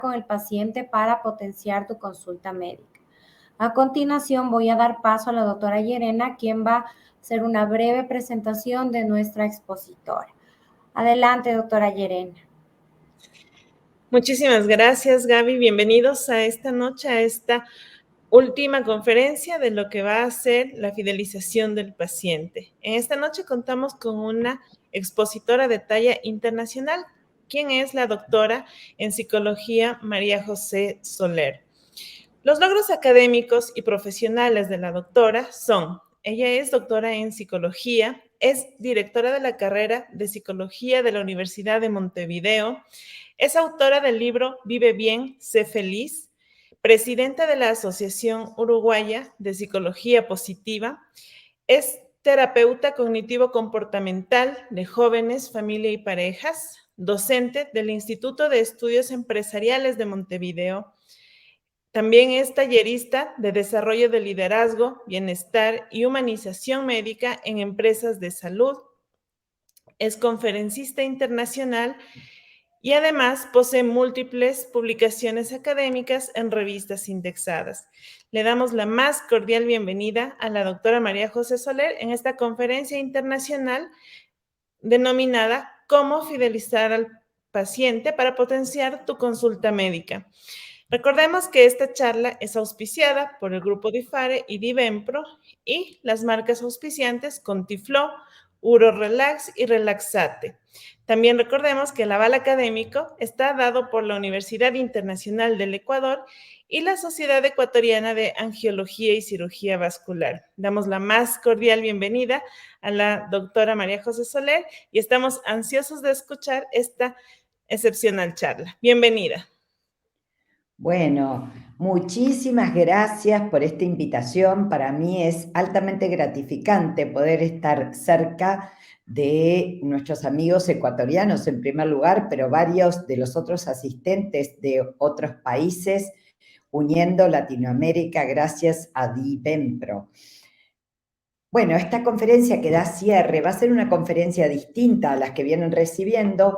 con el paciente para potenciar tu consulta médica. A continuación voy a dar paso a la doctora Llerena, quien va a hacer una breve presentación de nuestra expositora. Adelante, doctora Llerena. Muchísimas gracias, Gaby. Bienvenidos a esta noche, a esta última conferencia de lo que va a ser la fidelización del paciente. En esta noche contamos con una expositora de talla internacional, quien es la doctora en psicología María José Soler. Los logros académicos y profesionales de la doctora son: ella es doctora en psicología, es directora de la carrera de psicología de la Universidad de Montevideo, es autora del libro Vive Bien, Sé Feliz, presidenta de la Asociación Uruguaya de Psicología Positiva, es terapeuta cognitivo-comportamental de jóvenes, familia y parejas, docente del Instituto de Estudios Empresariales de Montevideo. También es tallerista de desarrollo de liderazgo, bienestar y humanización médica en empresas de salud. Es conferencista internacional y además posee múltiples publicaciones académicas en revistas indexadas. Le damos la más cordial bienvenida a la doctora María José Soler en esta conferencia internacional denominada ¿Cómo fidelizar al paciente para potenciar tu consulta médica? Recordemos que esta charla es auspiciada por el Grupo Difare y Divempro y las marcas auspiciantes Contiflow, UroRelax y Relaxate. También recordemos que el aval académico está dado por la Universidad Internacional del Ecuador y la Sociedad Ecuatoriana de Angiología y Cirugía Vascular. Damos la más cordial bienvenida a la doctora María José Soler y estamos ansiosos de escuchar esta excepcional charla. Bienvenida. Bueno, muchísimas gracias por esta invitación. Para mí es altamente gratificante poder estar cerca de nuestros amigos ecuatorianos en primer lugar, pero varios de los otros asistentes de otros países, uniendo Latinoamérica gracias a Divempro. Bueno, esta conferencia que da cierre va a ser una conferencia distinta a las que vienen recibiendo,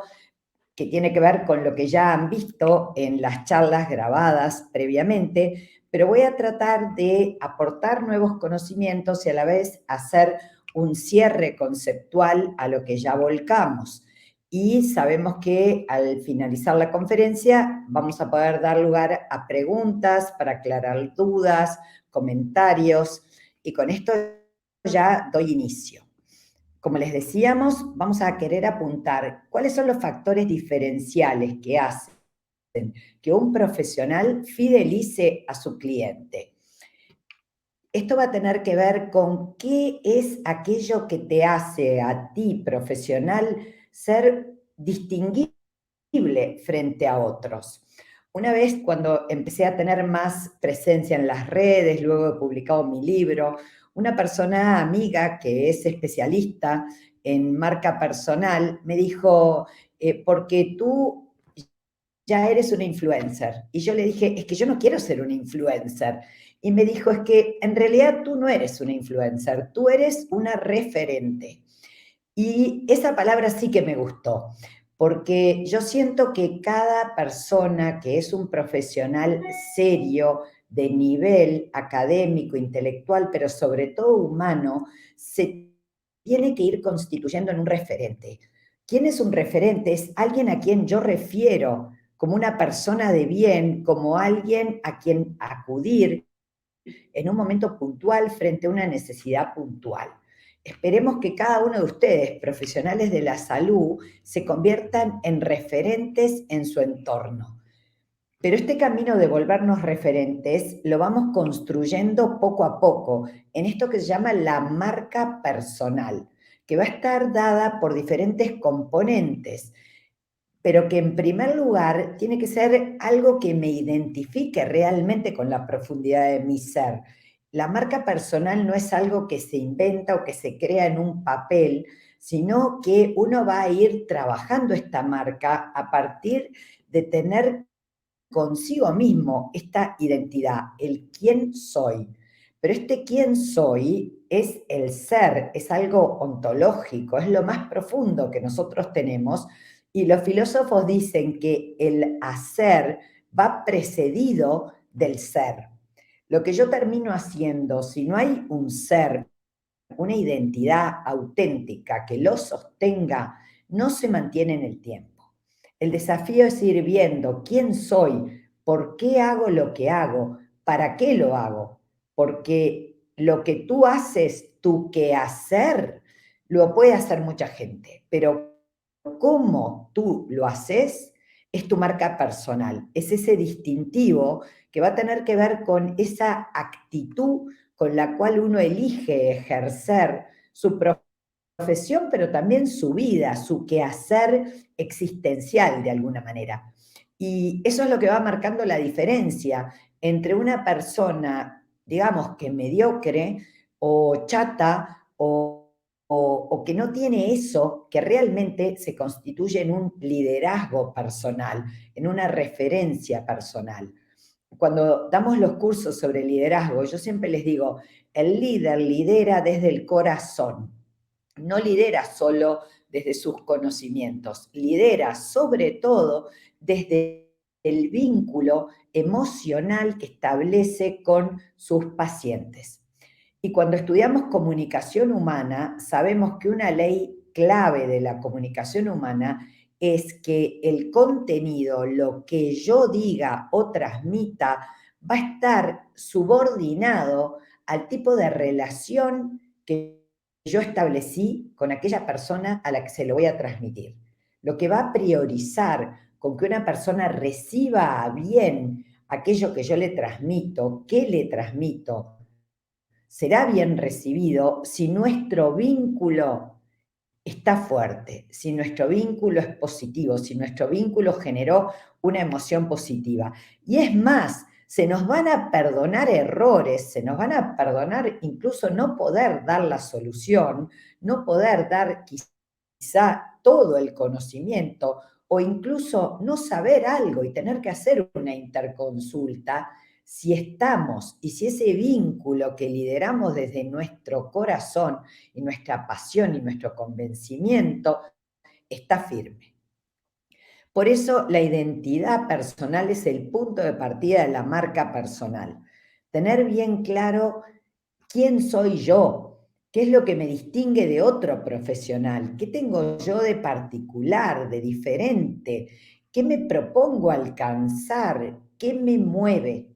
que tiene que ver con lo que ya han visto en las charlas grabadas previamente, pero voy a tratar de aportar nuevos conocimientos y a la vez hacer un cierre conceptual a lo que ya volcamos. Y sabemos que al finalizar la conferencia vamos a poder dar lugar a preguntas para aclarar dudas, comentarios, y con esto ya doy inicio. Como les decíamos, vamos a querer apuntar cuáles son los factores diferenciales que hacen que un profesional fidelice a su cliente. Esto va a tener que ver con qué es aquello que te hace a ti, profesional, ser distinguible frente a otros. Una vez cuando empecé a tener más presencia en las redes, luego he publicado mi libro, una persona amiga que es especialista en marca personal me dijo, porque tú ya eres una influencer. Y yo le dije, es que yo no quiero ser una influencer. Y me dijo, es que en realidad tú no eres una influencer, tú eres una referente. Y esa palabra sí que me gustó, porque yo siento que cada persona que es un profesional serio, de nivel académico, intelectual, pero sobre todo humano, se tiene que ir constituyendo en un referente. ¿Quién es un referente? Es alguien a quien yo refiero como una persona de bien, como alguien a quien acudir en un momento puntual frente a una necesidad puntual. Esperemos que cada uno de ustedes, profesionales de la salud, se conviertan en referentes en su entorno. Pero este camino de volvernos referentes lo vamos construyendo poco a poco en esto que se llama la marca personal, que va a estar dada por diferentes componentes, pero que en primer lugar tiene que ser algo que me identifique realmente con la profundidad de mi ser. La marca personal no es algo que se inventa o que se crea en un papel, sino que uno va a ir trabajando esta marca a partir de tener consigo mismo esta identidad, el quién soy. Pero este quién soy es el ser, es algo ontológico, es lo más profundo que nosotros tenemos. Y los filósofos dicen que el hacer va precedido del ser. Lo que yo termino haciendo, si no hay un ser, una identidad auténtica que lo sostenga, no se mantiene en el tiempo. El desafío es ir viendo quién soy, por qué hago lo que hago, para qué lo hago, porque lo que tú haces, tu quehacer, lo puede hacer mucha gente, pero cómo tú lo haces es tu marca personal, es ese distintivo que va a tener que ver con esa actitud con la cual uno elige ejercer su profesión, pero también su vida, su quehacer existencial de alguna manera. Y eso es lo que va marcando la diferencia entre una persona, digamos, que mediocre o chata o que no tiene eso que realmente se constituye en un liderazgo personal, en una referencia personal. Cuando damos los cursos sobre liderazgo, yo siempre les digo, el líder lidera desde el corazón, no lidera solo desde sus conocimientos, lidera sobre todo desde el vínculo emocional que establece con sus pacientes. Y cuando estudiamos comunicación humana, sabemos que una ley clave de la comunicación humana es que el contenido, lo que yo diga o transmita, va a estar subordinado al tipo de relación que yo establecí con aquella persona a la que se lo voy a transmitir. Lo que va a priorizar con que una persona reciba bien aquello que yo le transmito, qué le transmito, será bien recibido si nuestro vínculo está fuerte, si nuestro vínculo es positivo, si nuestro vínculo generó una emoción positiva. Y es más, se nos van a perdonar errores, se nos van a perdonar incluso no poder dar la solución, no poder dar quizá todo el conocimiento o incluso no saber algo y tener que hacer una interconsulta. Si estamos y si ese vínculo que lideramos desde nuestro corazón y nuestra pasión y nuestro convencimiento está firme. Por eso la identidad personal es el punto de partida de la marca personal. Tener bien claro quién soy yo, qué es lo que me distingue de otro profesional, qué tengo yo de particular, de diferente, qué me propongo alcanzar, qué me mueve,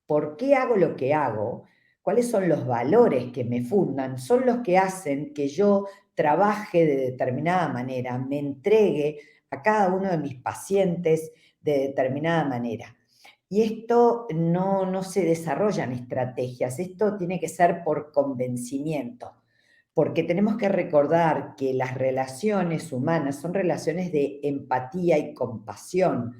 por qué hago lo que hago, cuáles son los valores que me fundan, son los que hacen que yo trabaje de determinada manera, me entregue a cada uno de mis pacientes de determinada manera. Y esto no se desarrolla en estrategias, esto tiene que ser por convencimiento, porque tenemos que recordar que las relaciones humanas son relaciones de empatía y compasión,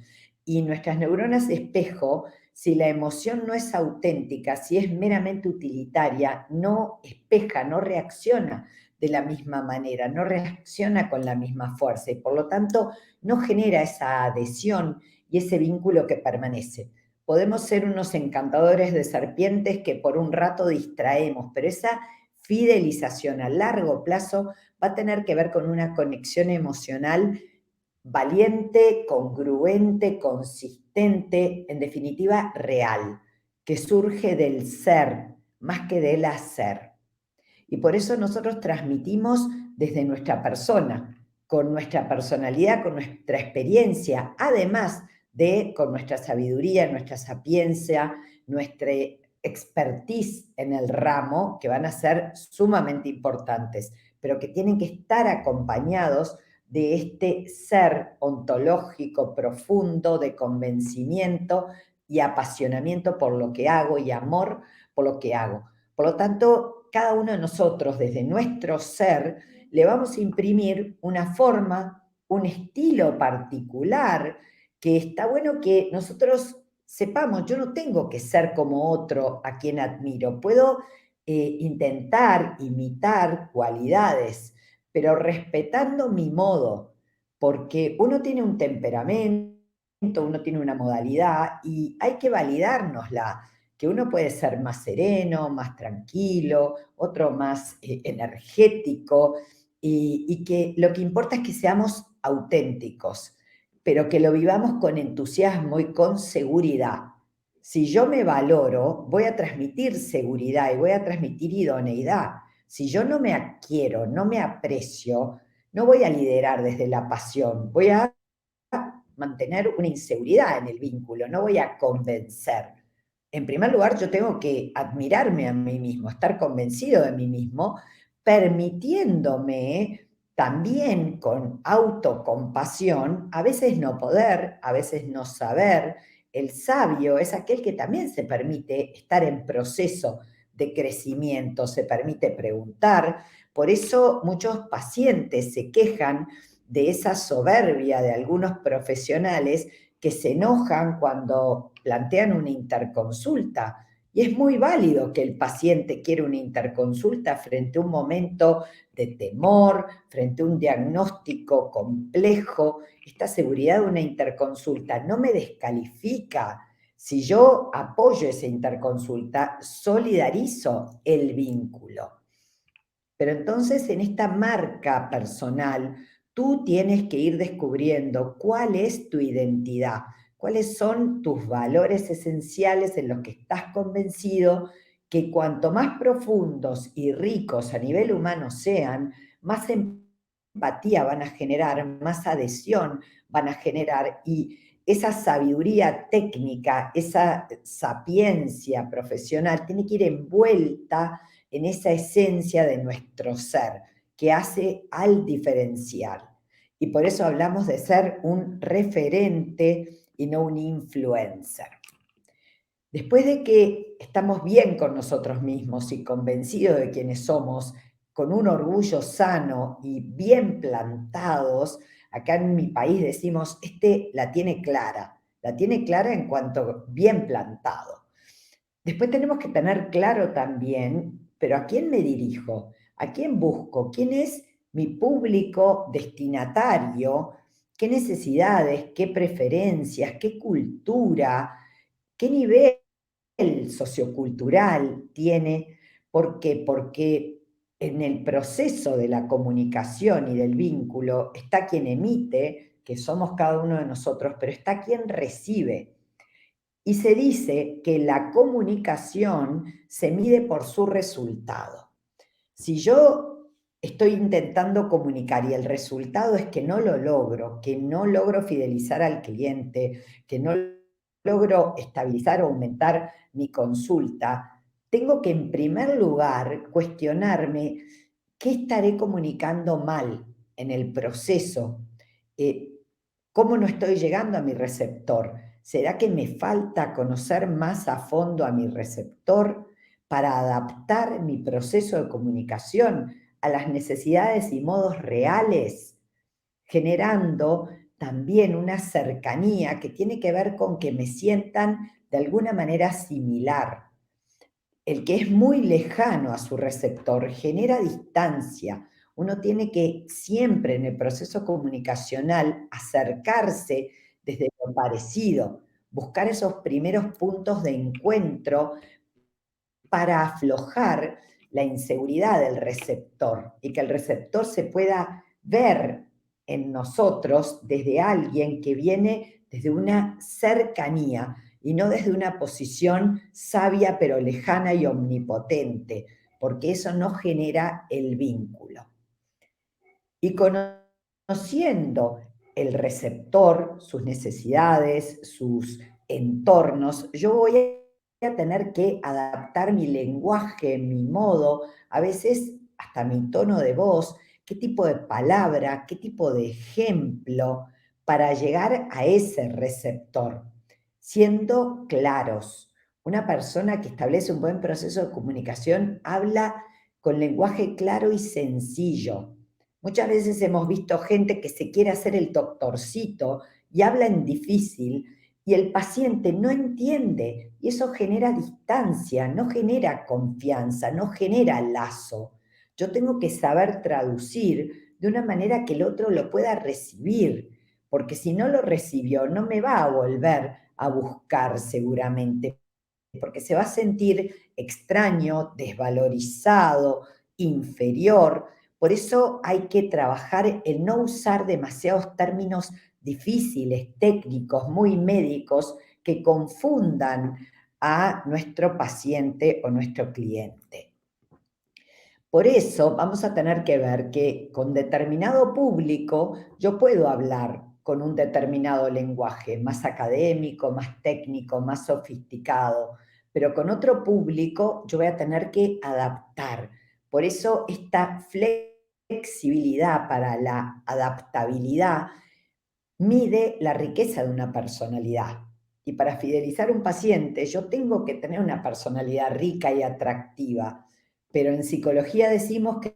y nuestras neuronas espejo, si la emoción no es auténtica, si es meramente utilitaria, no espeja, no reacciona de la misma manera, no reacciona con la misma fuerza y por lo tanto no genera esa adhesión y ese vínculo que permanece. Podemos ser unos encantadores de serpientes que por un rato distraemos, pero esa fidelización a largo plazo va a tener que ver con una conexión emocional valiente, congruente, consistente, en definitiva real, que surge del ser más que del hacer. Y por eso nosotros transmitimos desde nuestra persona, con nuestra personalidad, con nuestra experiencia, además de con nuestra sabiduría, nuestra sapiencia, nuestra expertise en el ramo, que van a ser sumamente importantes, pero que tienen que estar acompañados de este ser ontológico profundo de convencimiento y apasionamiento por lo que hago y amor por lo que hago. Por lo tanto, cada uno de nosotros, desde nuestro ser, le vamos a imprimir una forma, un estilo particular, que está bueno que nosotros sepamos, yo no tengo que ser como otro a quien admiro, puedo intentar imitar cualidades, pero respetando mi modo, porque uno tiene un temperamento, uno tiene una modalidad y hay que validárnosla, que uno puede ser más sereno, más tranquilo, otro más energético, y que lo que importa es que seamos auténticos. pero que lo vivamos con entusiasmo y con seguridad. Si yo me valoro, voy a transmitir seguridad y voy a transmitir idoneidad. Si yo no me quiero, no me aprecio, no voy a liderar desde la pasión, voy a mantener una inseguridad en el vínculo, no voy a convencer. En primer lugar, yo tengo que admirarme a mí mismo, estar convencido de mí mismo, permitiéndome también con autocompasión, a veces no poder, a veces no saber. El sabio es aquel que también se permite estar en proceso de crecimiento, se permite preguntar. Por eso muchos pacientes se quejan de esa soberbia de algunos profesionales que se enojan cuando plantean una interconsulta. Y es muy válido que el paciente quiera una interconsulta frente a un momento de temor, frente a un diagnóstico complejo. Esta seguridad de una interconsulta no me descalifica. Si yo apoyo esa interconsulta, solidarizo el vínculo. Pero entonces en esta marca personal, tú tienes que ir descubriendo cuál es tu identidad, cuáles son tus valores esenciales en los que estás convencido que cuanto más profundos y ricos a nivel humano sean, más empatía van a generar, más adhesión van a generar y esa sabiduría técnica, esa sapiencia profesional tiene que ir envuelta en esa esencia de nuestro ser que hace al diferencial. Y por eso hablamos de ser un referente y no un influencer. Después de que estamos bien con nosotros mismos y convencidos de quiénes somos, con un orgullo sano y bien plantados, acá en mi país decimos, la tiene clara en cuanto bien plantado. Después tenemos que tener claro también, pero ¿a quién me dirijo? ¿A quién busco? ¿Quién es mi público destinatario? ¿Qué necesidades, qué preferencias, qué cultura, qué nivel sociocultural tiene? ¿Por qué? Porque en el proceso de la comunicación y del vínculo está quien emite, que somos cada uno de nosotros, pero está quien recibe. Y se dice que la comunicación se mide por su resultado. Si yo estoy intentando comunicar y el resultado es que no lo logro, que no logro fidelizar al cliente, que no logro estabilizar o aumentar mi consulta, tengo que en primer lugar cuestionarme qué estaré comunicando mal en el proceso, cómo no estoy llegando a mi receptor. ¿Será que me falta conocer más a fondo a mi receptor para adaptar mi proceso de comunicación a las necesidades y modos reales, generando también una cercanía que tiene que ver con que me sientan de alguna manera similar? El que es muy lejano a su receptor genera distancia. Uno tiene que siempre en el proceso comunicacional acercarse desde lo parecido, buscar esos primeros puntos de encuentro para aflojar la inseguridad del receptor y que el receptor se pueda ver en nosotros desde alguien que viene desde una cercanía y no desde una posición sabia pero lejana y omnipotente, porque eso no genera el vínculo. Y conociendo el receptor, sus necesidades, sus entornos, yo voy a tener que adaptar mi lenguaje, mi modo, a veces hasta mi tono de voz, qué tipo de palabra, qué tipo de ejemplo para llegar a ese receptor, siendo claros. Una persona que establece un buen proceso de comunicación habla con lenguaje claro y sencillo. Muchas veces hemos visto gente que se quiere hacer el doctorcito y habla en difícil y el paciente no entiende y eso genera distancia, no genera confianza, no genera lazo. Yo tengo que saber traducir de una manera que el otro lo pueda recibir, porque si no lo recibió no me va a volver a buscar seguramente, porque se va a sentir extraño, desvalorizado, inferior. Por eso hay que trabajar en no usar demasiados términos difíciles, técnicos, muy médicos, que confundan a nuestro paciente o nuestro cliente. Por eso vamos a tener que ver que con determinado público yo puedo hablar con un determinado lenguaje, más académico, más técnico, más sofisticado, pero con otro público yo voy a tener que adaptar. Por eso esta flexibilidad para la adaptabilidad mide la riqueza de una personalidad. Y para fidelizar a un paciente yo tengo que tener una personalidad rica y atractiva. Pero en psicología decimos que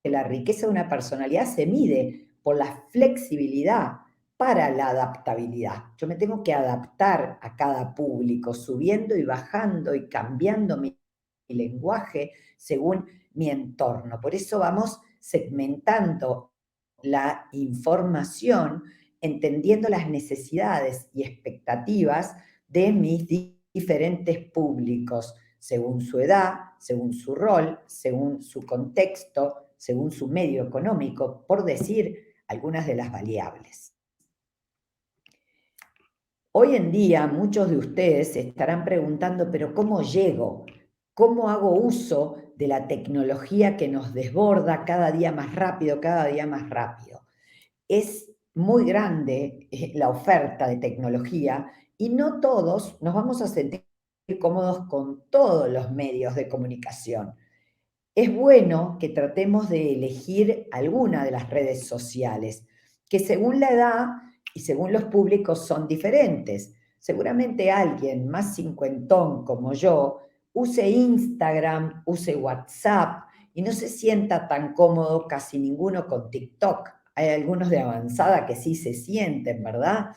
la riqueza de una personalidad se mide por la flexibilidad para la adaptabilidad. Yo me tengo que adaptar a cada público, subiendo y bajando y cambiando mi lenguaje según mi entorno. Por eso vamos segmentando la información, entendiendo las necesidades y expectativas de mis diferentes públicos, según su edad, según su rol, según su contexto, según su medio económico, por decir algunas de las variables. Hoy en día muchos de ustedes se estarán preguntando, pero ¿cómo llego? ¿Cómo hago uso de la tecnología que nos desborda cada día más rápido, cada día más rápido? Es muy grande la oferta de tecnología y no todos nos vamos a sentir cómodos con todos los medios de comunicación. Es bueno que tratemos de elegir alguna de las redes sociales, que según la edad y según los públicos son diferentes. Seguramente alguien más cincuentón como yo use Instagram, use WhatsApp y no se sienta tan cómodo casi ninguno con TikTok. Hay algunos de avanzada que sí se sienten, ¿verdad?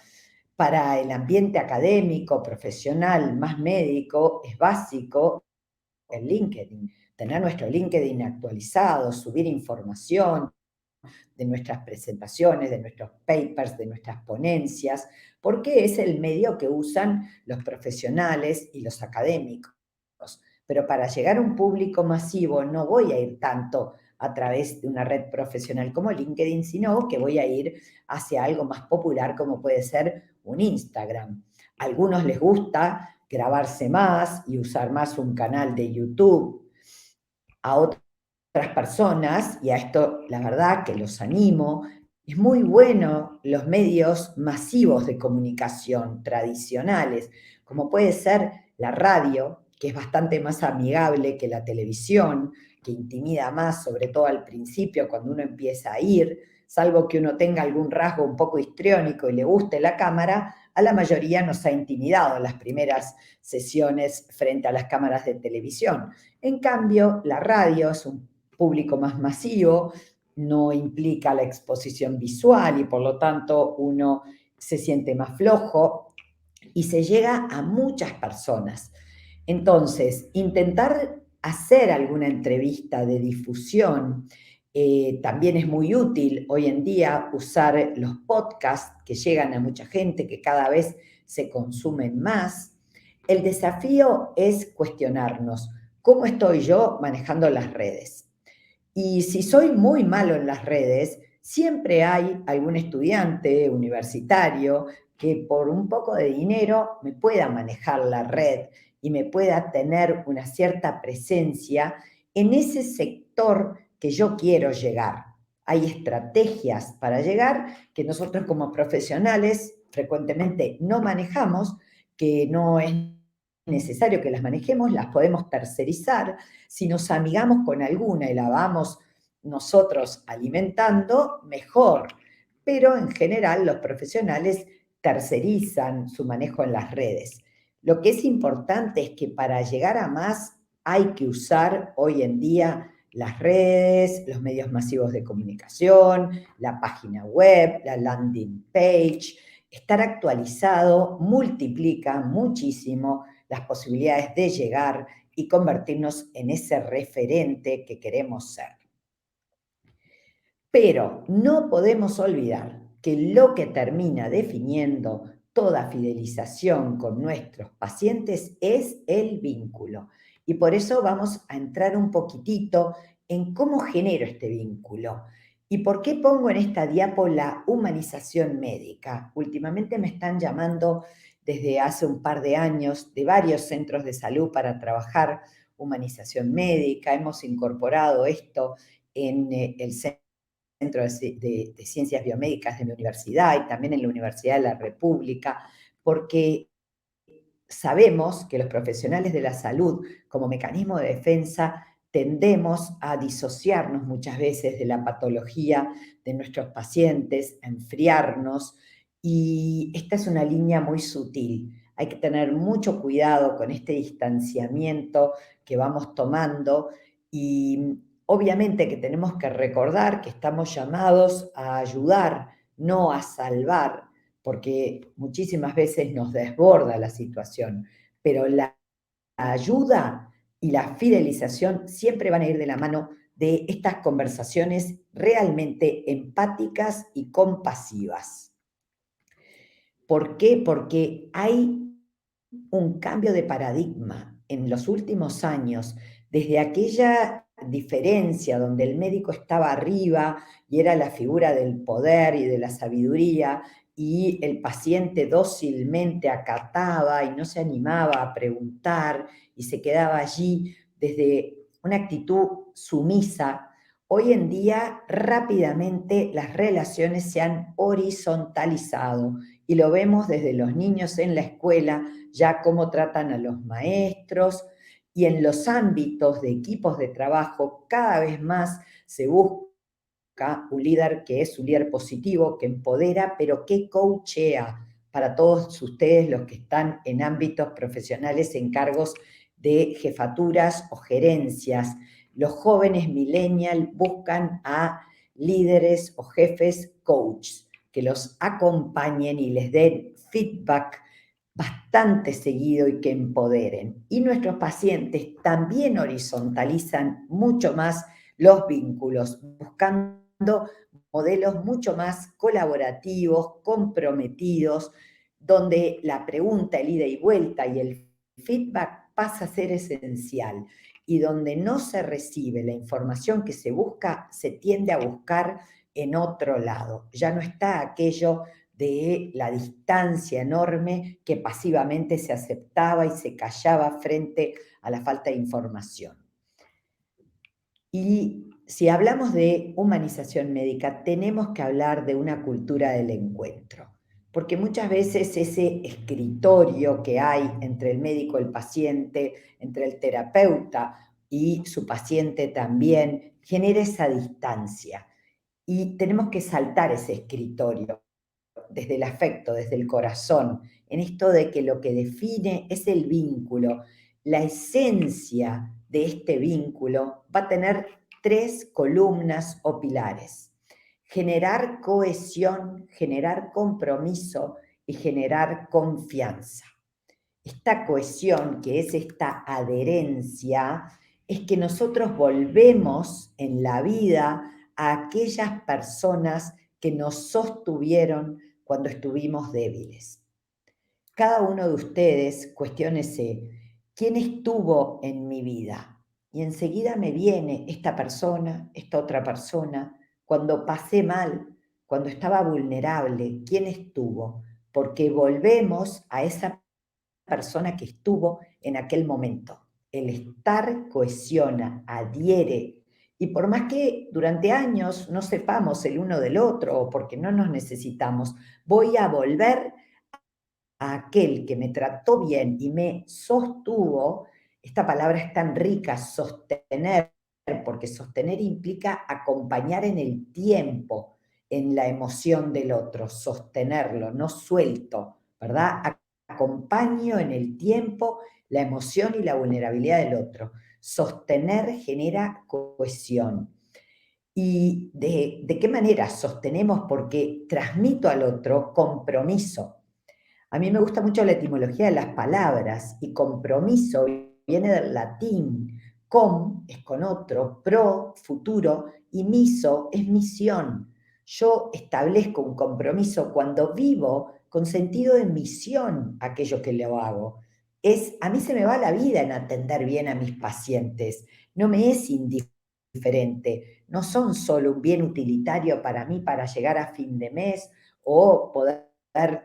Para el ambiente académico, profesional, más médico, es básico el LinkedIn, tener nuestro LinkedIn actualizado, subir información de nuestras presentaciones, de nuestros papers, de nuestras ponencias, porque es el medio que usan los profesionales y los académicos. Pero para llegar a un público masivo no voy a ir tanto a través de una red profesional como LinkedIn, sino que voy a ir hacia algo más popular como puede ser un Instagram. A algunos les gusta grabarse más y usar más un canal de YouTube. A otras personas, y a esto la verdad que los animo, es muy bueno los medios masivos de comunicación tradicionales, como puede ser la radio, que es bastante más amigable que la televisión, que intimida más, sobre todo al principio cuando uno empieza a ir, salvo que uno tenga algún rasgo un poco histriónico y le guste la cámara, a la mayoría nos ha intimidado en las primeras sesiones frente a las cámaras de televisión. En cambio, la radio es un público más masivo, no implica la exposición visual y por lo tanto uno se siente más flojo y se llega a muchas personas. Entonces, intentar hacer alguna entrevista de difusión también es muy útil hoy en día usar los podcasts que llegan a mucha gente, que cada vez se consumen más. El desafío es cuestionarnos, ¿cómo estoy yo manejando las redes? Y si soy muy malo en las redes, siempre hay algún estudiante universitario que por un poco de dinero me pueda manejar la red y me pueda tener una cierta presencia en ese sector que yo quiero llegar. Hay estrategias para llegar que nosotros como profesionales frecuentemente no manejamos, que no es necesario que las manejemos, las podemos tercerizar. Si nos amigamos con alguna y la vamos nosotros alimentando, mejor. Pero en general los profesionales tercerizan su manejo en las redes. Lo que es importante es que para llegar a más hay que usar hoy en día las redes, los medios masivos de comunicación, la página web, la landing page. Estar actualizado multiplica muchísimo las posibilidades de llegar y convertirnos en ese referente que queremos ser. Pero no podemos olvidar que lo que termina definiendo toda fidelización con nuestros pacientes es el vínculo. Y por eso vamos a entrar un poquitito en cómo genero este vínculo. ¿Y por qué pongo en esta diapo la humanización médica? Últimamente me están llamando desde hace un par de años de varios centros de salud para trabajar humanización médica. Hemos incorporado esto en el Centro de Ciencias Biomédicas de mi universidad y también en la Universidad de la República, porque sabemos que los profesionales de la salud, como mecanismo de defensa, tendemos a disociarnos muchas veces de la patología de nuestros pacientes, a enfriarnos, y esta es una línea muy sutil. Hay que tener mucho cuidado con este distanciamiento que vamos tomando y obviamente que tenemos que recordar que estamos llamados a ayudar, no a salvar, porque muchísimas veces nos desborda la situación, pero la ayuda y la fidelización siempre van a ir de la mano de estas conversaciones realmente empáticas y compasivas. ¿Por qué? Porque hay un cambio de paradigma en los últimos años, desde aquella diferencia donde el médico estaba arriba y era la figura del poder y de la sabiduría, y el paciente dócilmente acataba y no se animaba a preguntar y se quedaba allí desde una actitud sumisa. Hoy en día rápidamente las relaciones se han horizontalizado y lo vemos desde los niños en la escuela, ya cómo tratan a los maestros, y en los ámbitos de equipos de trabajo cada vez más se busca un líder que es un líder positivo, que empodera, pero que coachea para todos ustedes los que están en ámbitos profesionales en cargos de jefaturas o gerencias. Los jóvenes millennials buscan a líderes o jefes coaches que los acompañen y les den feedback bastante seguido y que empoderen. Y nuestros pacientes también horizontalizan mucho más los vínculos, buscando modelos mucho más colaborativos, comprometidos, donde la pregunta, el ida y vuelta y el feedback pasa a ser esencial, y donde no se recibe la información que se busca, se tiende a buscar en otro lado. Ya no está aquello de la distancia enorme que pasivamente se aceptaba y se callaba frente a la falta de información. Y si hablamos de humanización médica, tenemos que hablar de una cultura del encuentro, porque muchas veces ese escritorio que hay entre el médico y el paciente, entre el terapeuta y su paciente también, genera esa distancia. Y tenemos que saltar ese escritorio desde el afecto, desde el corazón, en esto de que lo que define es el vínculo. La esencia de este vínculo va a tener 3 columnas o pilares: generar cohesión, generar compromiso y generar confianza. Esta cohesión, que es esta adherencia, es que nosotros volvemos en la vida a aquellas personas que nos sostuvieron cuando estuvimos débiles. Cada uno de ustedes cuestiónese, ¿quién estuvo en mi vida? Y enseguida me viene esta persona, esta otra persona, cuando pasé mal, cuando estaba vulnerable, ¿quién estuvo? Porque volvemos a esa persona que estuvo en aquel momento. El estar cohesiona, adhiere, y por más que durante años no sepamos el uno del otro o porque no nos necesitamos, voy a volver a aquel que me trató bien y me sostuvo. Esta palabra es tan rica, sostener, porque sostener implica acompañar en el tiempo, en la emoción del otro, sostenerlo, no suelto, ¿verdad? Acompaño en el tiempo la emoción y la vulnerabilidad del otro. Sostener genera cohesión. ¿Y de qué manera sostenemos? Porque transmito al otro compromiso. A mí me gusta mucho la etimología de las palabras, y compromiso viene del latín. Com es con otro, pro, futuro, y miso es misión. Yo establezco un compromiso cuando vivo con sentido de misión aquello que lo hago. A mí se me va la vida en atender bien a mis pacientes, no me es indiferente. no son solo un bien utilitario para mí para llegar a fin de mes o poder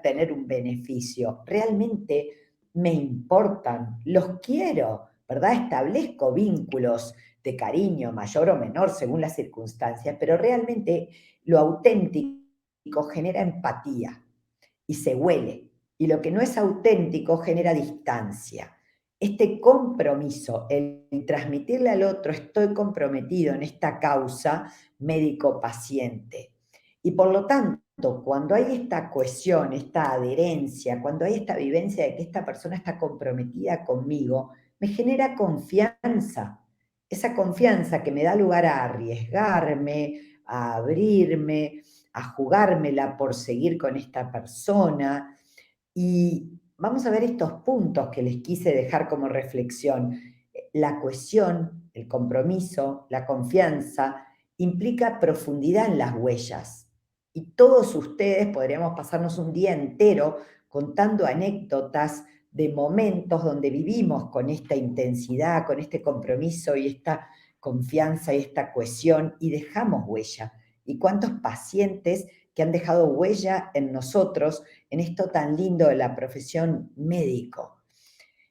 tener un beneficio. Realmente me importan, los quiero, ¿verdad? Establezco vínculos de cariño mayor o menor según las circunstancias, pero realmente lo auténtico genera empatía y se huele. Y lo que no es auténtico genera distancia. Este compromiso, el transmitirle al otro, estoy comprometido en esta causa médico-paciente. Y por lo tanto, cuando hay esta cohesión, esta adherencia, cuando hay esta vivencia de que esta persona está comprometida conmigo, me genera confianza. Esa confianza que me da lugar a arriesgarme, a abrirme, a jugármela por seguir con esta persona. Y vamos a ver estos puntos que les quise dejar como reflexión. La cohesión, el compromiso, la confianza, implica profundidad en las huellas. Y todos ustedes podríamos pasarnos un día entero contando anécdotas de momentos donde vivimos con esta intensidad, con este compromiso y esta confianza y esta cohesión y dejamos huella. ¿Y cuántos pacientes que han dejado huella en nosotros, en esto tan lindo de la profesión médico,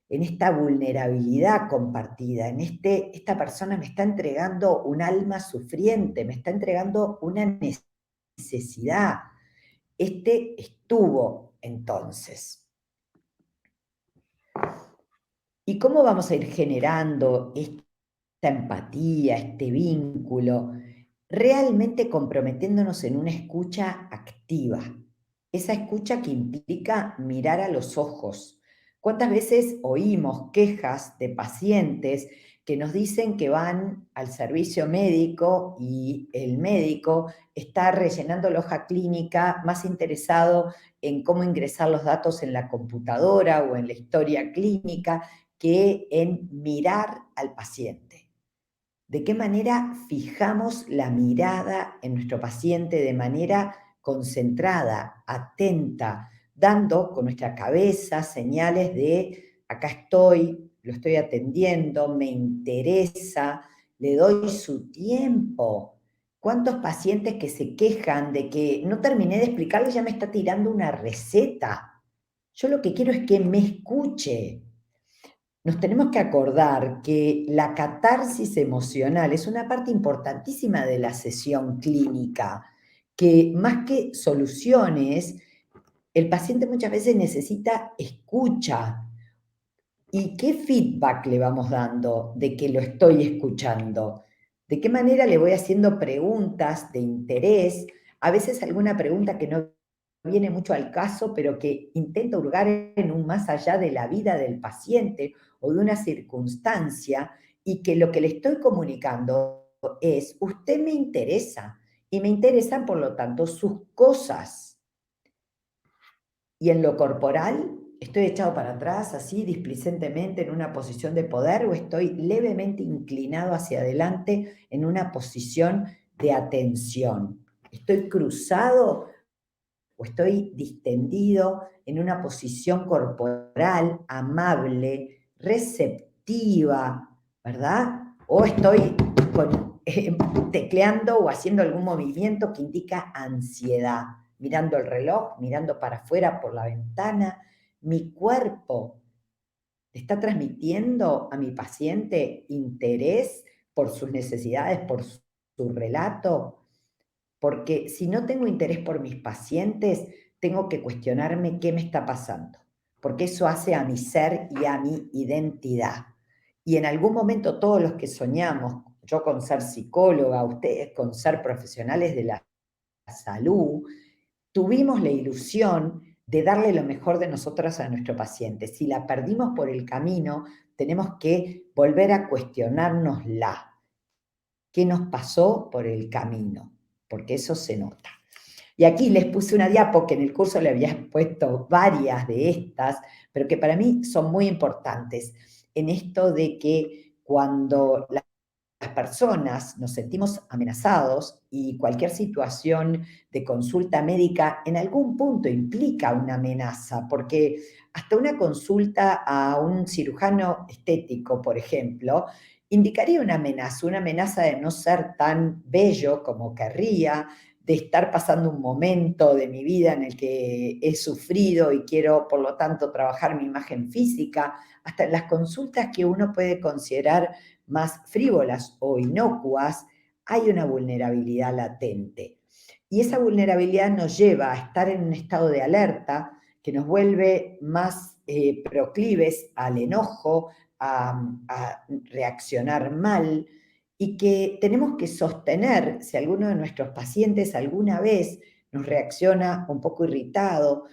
en esta vulnerabilidad compartida, en esta persona me está entregando un alma sufriente, me está entregando una necesidad. Estuvo entonces. ¿Y cómo vamos a ir generando esta empatía, este vínculo? Realmente comprometiéndonos en una escucha activa. Esa escucha que implica mirar a los ojos. ¿Cuántas veces oímos quejas de pacientes que nos dicen que van al servicio médico y el médico está rellenando la hoja clínica más interesado en cómo ingresar los datos en la computadora o en la historia clínica que en mirar al paciente? ¿De qué manera fijamos la mirada en nuestro paciente de manera concentrada, atenta, dando con nuestra cabeza señales de acá estoy, lo estoy atendiendo, me interesa, le doy su tiempo? ¿Cuántos pacientes que se quejan de que no terminé de explicarle y ya me está tirando una receta? Yo lo que quiero es que me escuche. Nos tenemos que acordar que la catarsis emocional es una parte importantísima de la sesión clínica, que más que soluciones, el paciente muchas veces necesita escucha. ¿Y qué feedback le vamos dando de que lo estoy escuchando? ¿De qué manera le voy haciendo preguntas de interés? A veces alguna pregunta que no viene mucho al caso, pero que intenta hurgar en un más allá de la vida del paciente o de una circunstancia, y que lo que le estoy comunicando es, usted me interesa, y me interesan, por lo tanto, sus cosas. Y en lo corporal, ¿estoy echado para atrás, así, displicentemente, en una posición de poder, o estoy levemente inclinado hacia adelante en una posición de atención? ¿Estoy cruzado o estoy distendido en una posición corporal amable, receptiva, ¿verdad? O estoy tecleando o haciendo algún movimiento que indica ansiedad, mirando el reloj, mirando para afuera por la ventana. Mi cuerpo está transmitiendo a mi paciente interés por sus necesidades, por su relato. Porque si no tengo interés por mis pacientes, tengo que cuestionarme qué me está pasando, porque eso hace a mi ser y a mi identidad. Y en algún momento todos los que soñamos, yo con ser psicóloga, ustedes con ser profesionales de la salud, tuvimos la ilusión de darle lo mejor de nosotras a nuestro paciente. Si la perdimos por el camino, tenemos que volver a cuestionárnosla. ¿Qué nos pasó por el camino? Porque eso se nota. Y aquí les puse una diapo que en el curso le había puesto varias de estas, pero que para mí son muy importantes en esto de que cuando las personas nos sentimos amenazados, y cualquier situación de consulta médica en algún punto implica una amenaza, porque hasta una consulta a un cirujano estético, por ejemplo, indicaría una amenaza de no ser tan bello como querría, de estar pasando un momento de mi vida en el que he sufrido y quiero, por lo tanto, trabajar mi imagen física, hasta en las consultas que uno puede considerar más frívolas o inocuas, hay una vulnerabilidad latente. Y esa vulnerabilidad nos lleva a estar en un estado de alerta que nos vuelve más proclives al enojo, a reaccionar mal, y que tenemos que sostener si alguno de nuestros pacientes alguna vez nos reacciona un poco irritado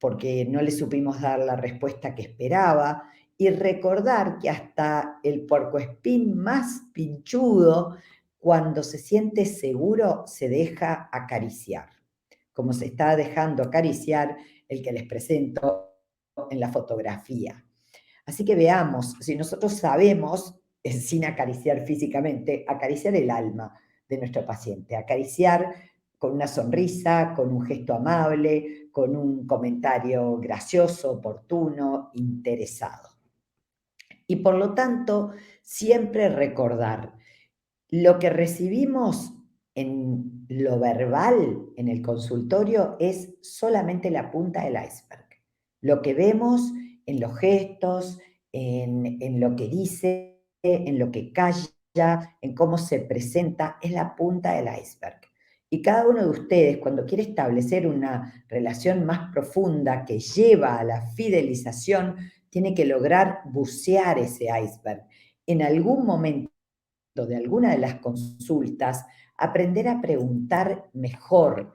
porque no le supimos dar la respuesta que esperaba, y recordar que hasta el puercoespín más pinchudo, cuando se siente seguro, se deja acariciar, como se está dejando acariciar el que les presento en la fotografía. Así que veamos, si nosotros sabemos, sin acariciar físicamente, acariciar el alma de nuestro paciente, acariciar con una sonrisa, con un gesto amable, con un comentario gracioso, oportuno, interesado. Y por lo tanto, siempre recordar, lo que recibimos en lo verbal, en el consultorio, es solamente la punta del iceberg. Lo que vemos en los gestos, en lo que dice, en lo que calla, en cómo se presenta, es la punta del iceberg. Y cada uno de ustedes, cuando quiere establecer una relación más profunda que lleva a la fidelización, tiene que lograr bucear ese iceberg. En algún momento de alguna de las consultas, aprender a preguntar mejor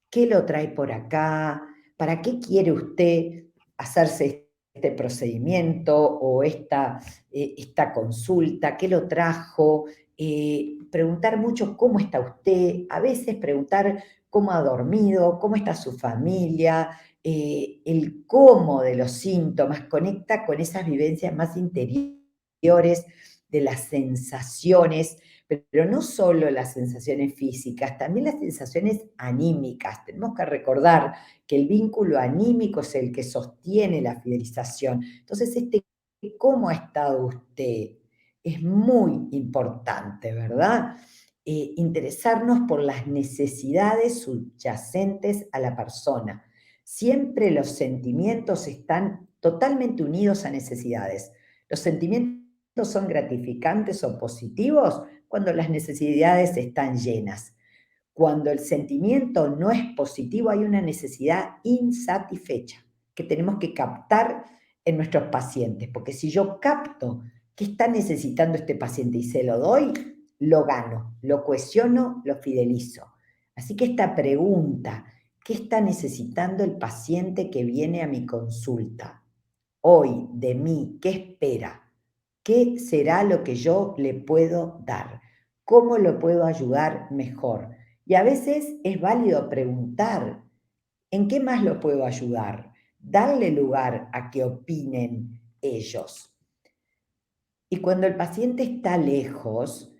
qué lo trae por acá, para qué quiere usted hacerse este procedimiento o esta consulta, qué lo trajo, preguntar mucho cómo está usted, a veces preguntar cómo ha dormido, cómo está su familia, el cómo de los síntomas conecta con esas vivencias más interiores de las sensaciones, pero no solo las sensaciones físicas, también las sensaciones anímicas. Tenemos que recordar que el vínculo anímico es el que sostiene la fidelización. Entonces, ¿cómo ha estado usted? Es muy importante, ¿verdad? Interesarnos por las necesidades subyacentes a la persona. Siempre los sentimientos están totalmente unidos a necesidades. Los sentimientos son gratificantes o positivos cuando las necesidades están llenas. Cuando el sentimiento no es positivo, hay una necesidad insatisfecha que tenemos que captar en nuestros pacientes, porque si yo capto qué está necesitando este paciente y se lo doy, lo gano, lo cohesiono, lo fidelizo. Así que esta pregunta, ¿qué está necesitando el paciente que viene a mi consulta hoy de mí? ¿Qué espera? ¿Qué será lo que yo le puedo dar? ¿Cómo lo puedo ayudar mejor? Y a veces es válido preguntar, ¿en qué más lo puedo ayudar? Darle lugar a que opinen ellos. Y cuando el paciente está lejos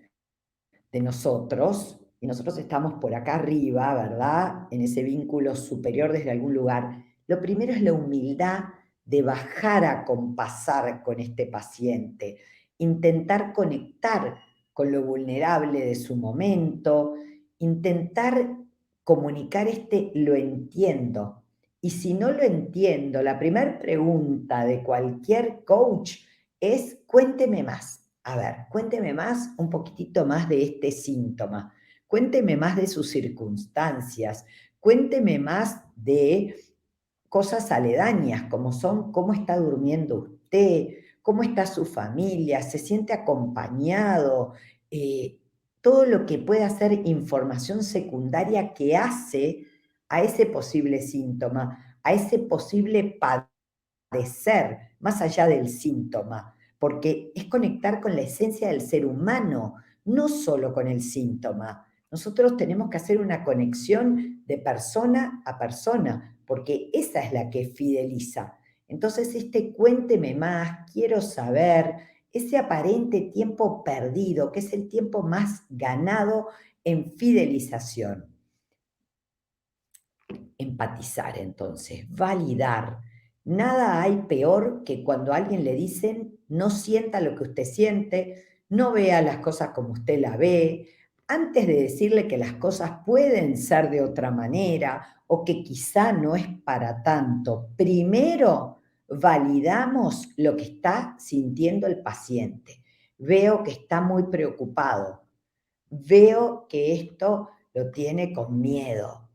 de nosotros, y nosotros estamos por acá arriba, ¿verdad? En ese vínculo superior desde algún lugar, lo primero es la humildad de bajar a compasar con este paciente, intentar conectar con lo vulnerable de su momento, intentar comunicar lo entiendo. Y si no lo entiendo, la primera pregunta de cualquier coach es cuénteme más. A ver, cuénteme más, un poquitito más de este síntoma. Cuénteme más de sus circunstancias. Cuénteme más de cosas aledañas, como son cómo está durmiendo usted, cómo está su familia, se siente acompañado, todo lo que pueda ser información secundaria que hace a ese posible síntoma, a ese posible padecer, más allá del síntoma, porque es conectar con la esencia del ser humano, no solo con el síntoma. Nosotros tenemos que hacer una conexión de persona a persona, porque esa es la que fideliza. Entonces, cuénteme más, quiero saber, ese aparente tiempo perdido, que es el tiempo más ganado en fidelización. Empatizar, entonces, validar. Nada hay peor que cuando a alguien le dicen, no sienta lo que usted siente, no vea las cosas como usted la ve, antes de decirle que las cosas pueden ser de otra manera o que quizá no es para tanto, primero validamos lo que está sintiendo el paciente. Veo que está muy preocupado, veo que esto lo tiene con miedo,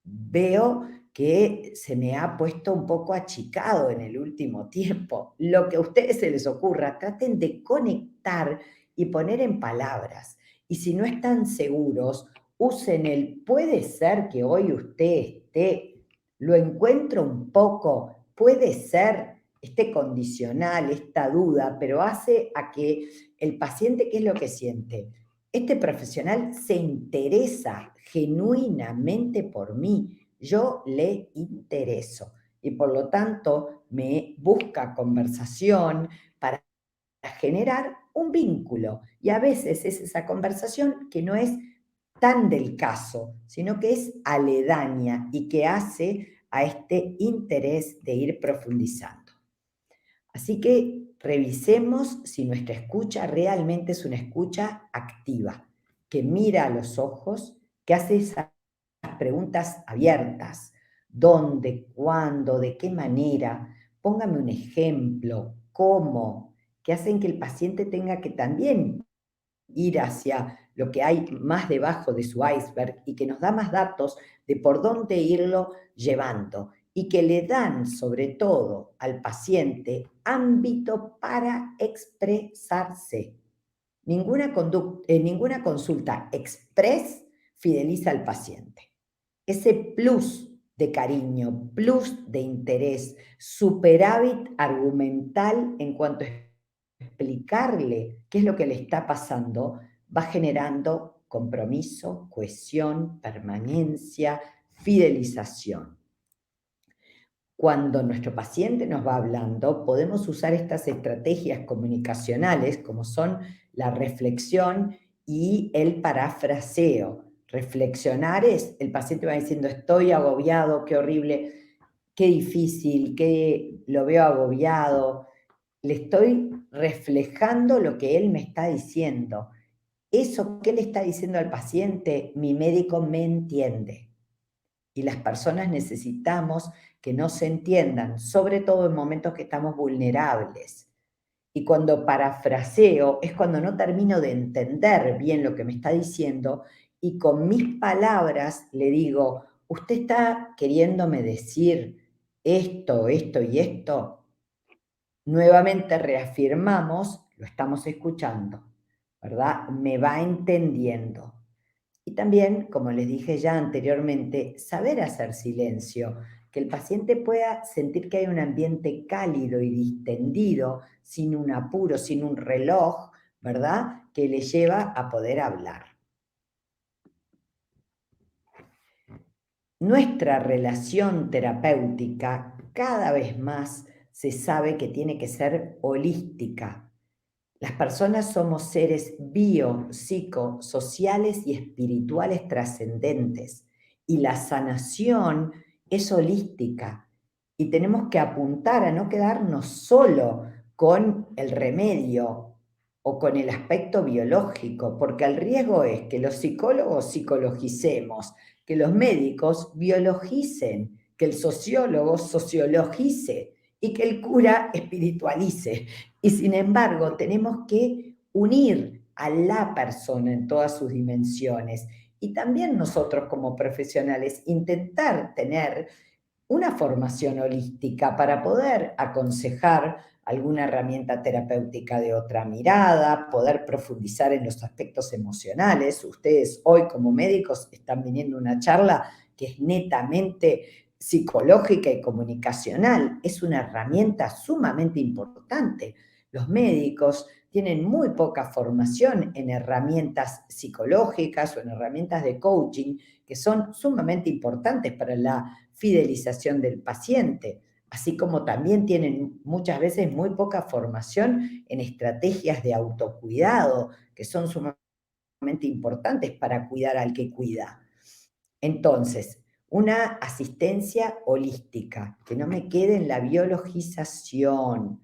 veo que se me ha puesto un poco achicado en el último tiempo. Lo que a ustedes se les ocurra, traten de conectar y poner en palabras. Y si no están seguros, usen el puede ser que hoy usted esté, lo encuentro un poco, puede ser este condicional, esta duda, pero hace a que el paciente, ¿qué es lo que siente? Este profesional se interesa genuinamente por mí, yo le intereso y por lo tanto me busca conversación para generar un vínculo. Y a veces es esa conversación que no es tan del caso, sino que es aledaña y que hace a este interés de ir profundizando. Así que revisemos si nuestra escucha realmente es una escucha activa, que mira a los ojos, que hace esas preguntas abiertas. ¿Dónde? ¿Cuándo? ¿De qué manera? Póngame un ejemplo. ¿Cómo? Que hacen que el paciente tenga que también ir hacia lo que hay más debajo de su iceberg y que nos da más datos de por dónde irlo llevando y que le dan sobre todo al paciente ámbito para expresarse. Ninguna consulta express fideliza al paciente. Ese plus de cariño, plus de interés, superávit argumental en cuanto a explicarle qué es lo que le está pasando, va generando compromiso, cohesión, permanencia, fidelización. Cuando nuestro paciente nos va hablando, podemos usar estas estrategias comunicacionales como son la reflexión y el parafraseo. Reflexionar es, el paciente va diciendo, estoy agobiado, qué horrible, qué difícil, qué lo veo agobiado. Le estoy reflejando lo que él me está diciendo. Eso que le está diciendo al paciente, mi médico me entiende. Y las personas necesitamos que nos entiendan, sobre todo en momentos que estamos vulnerables. Y cuando parafraseo es cuando no termino de entender bien lo que me está diciendo y con mis palabras le digo, usted está queriéndome decir esto, esto y esto. Nuevamente reafirmamos, lo estamos escuchando, ¿verdad? Me va entendiendo. Y también, como les dije ya anteriormente, saber hacer silencio, que el paciente pueda sentir que hay un ambiente cálido y distendido, sin un apuro, sin un reloj, ¿verdad? Que le lleva a poder hablar. Nuestra relación terapéutica cada vez más se sabe que tiene que ser holística. Las personas somos seres psicosociales y espirituales trascendentes y la sanación es holística y tenemos que apuntar a no quedarnos solo con el remedio o con el aspecto biológico, porque el riesgo es que los psicólogos psicologicemos, que los médicos biologicen, que el sociólogo sociologice y que el cura espiritualice. Y sin embargo, tenemos que unir a la persona en todas sus dimensiones y también nosotros como profesionales intentar tener una formación holística para poder aconsejar alguna herramienta terapéutica de otra mirada, poder profundizar en los aspectos emocionales. Ustedes hoy como médicos están viniendo a una charla que es netamente psicológica y comunicacional. Es una herramienta sumamente importante. Los médicos tienen muy poca formación en herramientas psicológicas o en herramientas de coaching que son sumamente importantes para la fidelización del paciente, así como también tienen muchas veces muy poca formación en estrategias de autocuidado, que son sumamente importantes para cuidar al que cuida. Entonces, una asistencia holística, que no me quede en la biologización,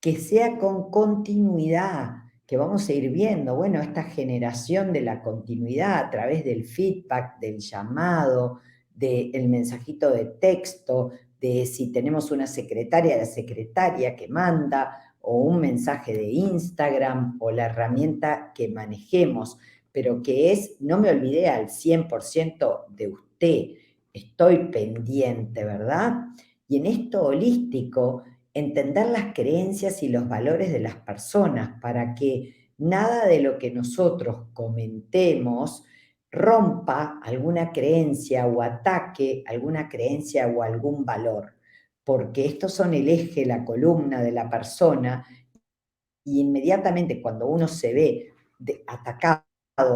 que sea con continuidad, que vamos a ir viendo, bueno, esta generación de la continuidad a través del feedback, del llamado, del mensajito de texto, de si tenemos una secretaria, la secretaria que manda, o un mensaje de Instagram, o la herramienta que manejemos, pero que es, no me olvidé al 100% de usted, estoy pendiente, ¿verdad? Y en esto holístico, entender las creencias y los valores de las personas para que nada de lo que nosotros comentemos rompa alguna creencia o ataque alguna creencia o algún valor, porque estos son el eje, la columna de la persona, y inmediatamente cuando uno se ve atacado,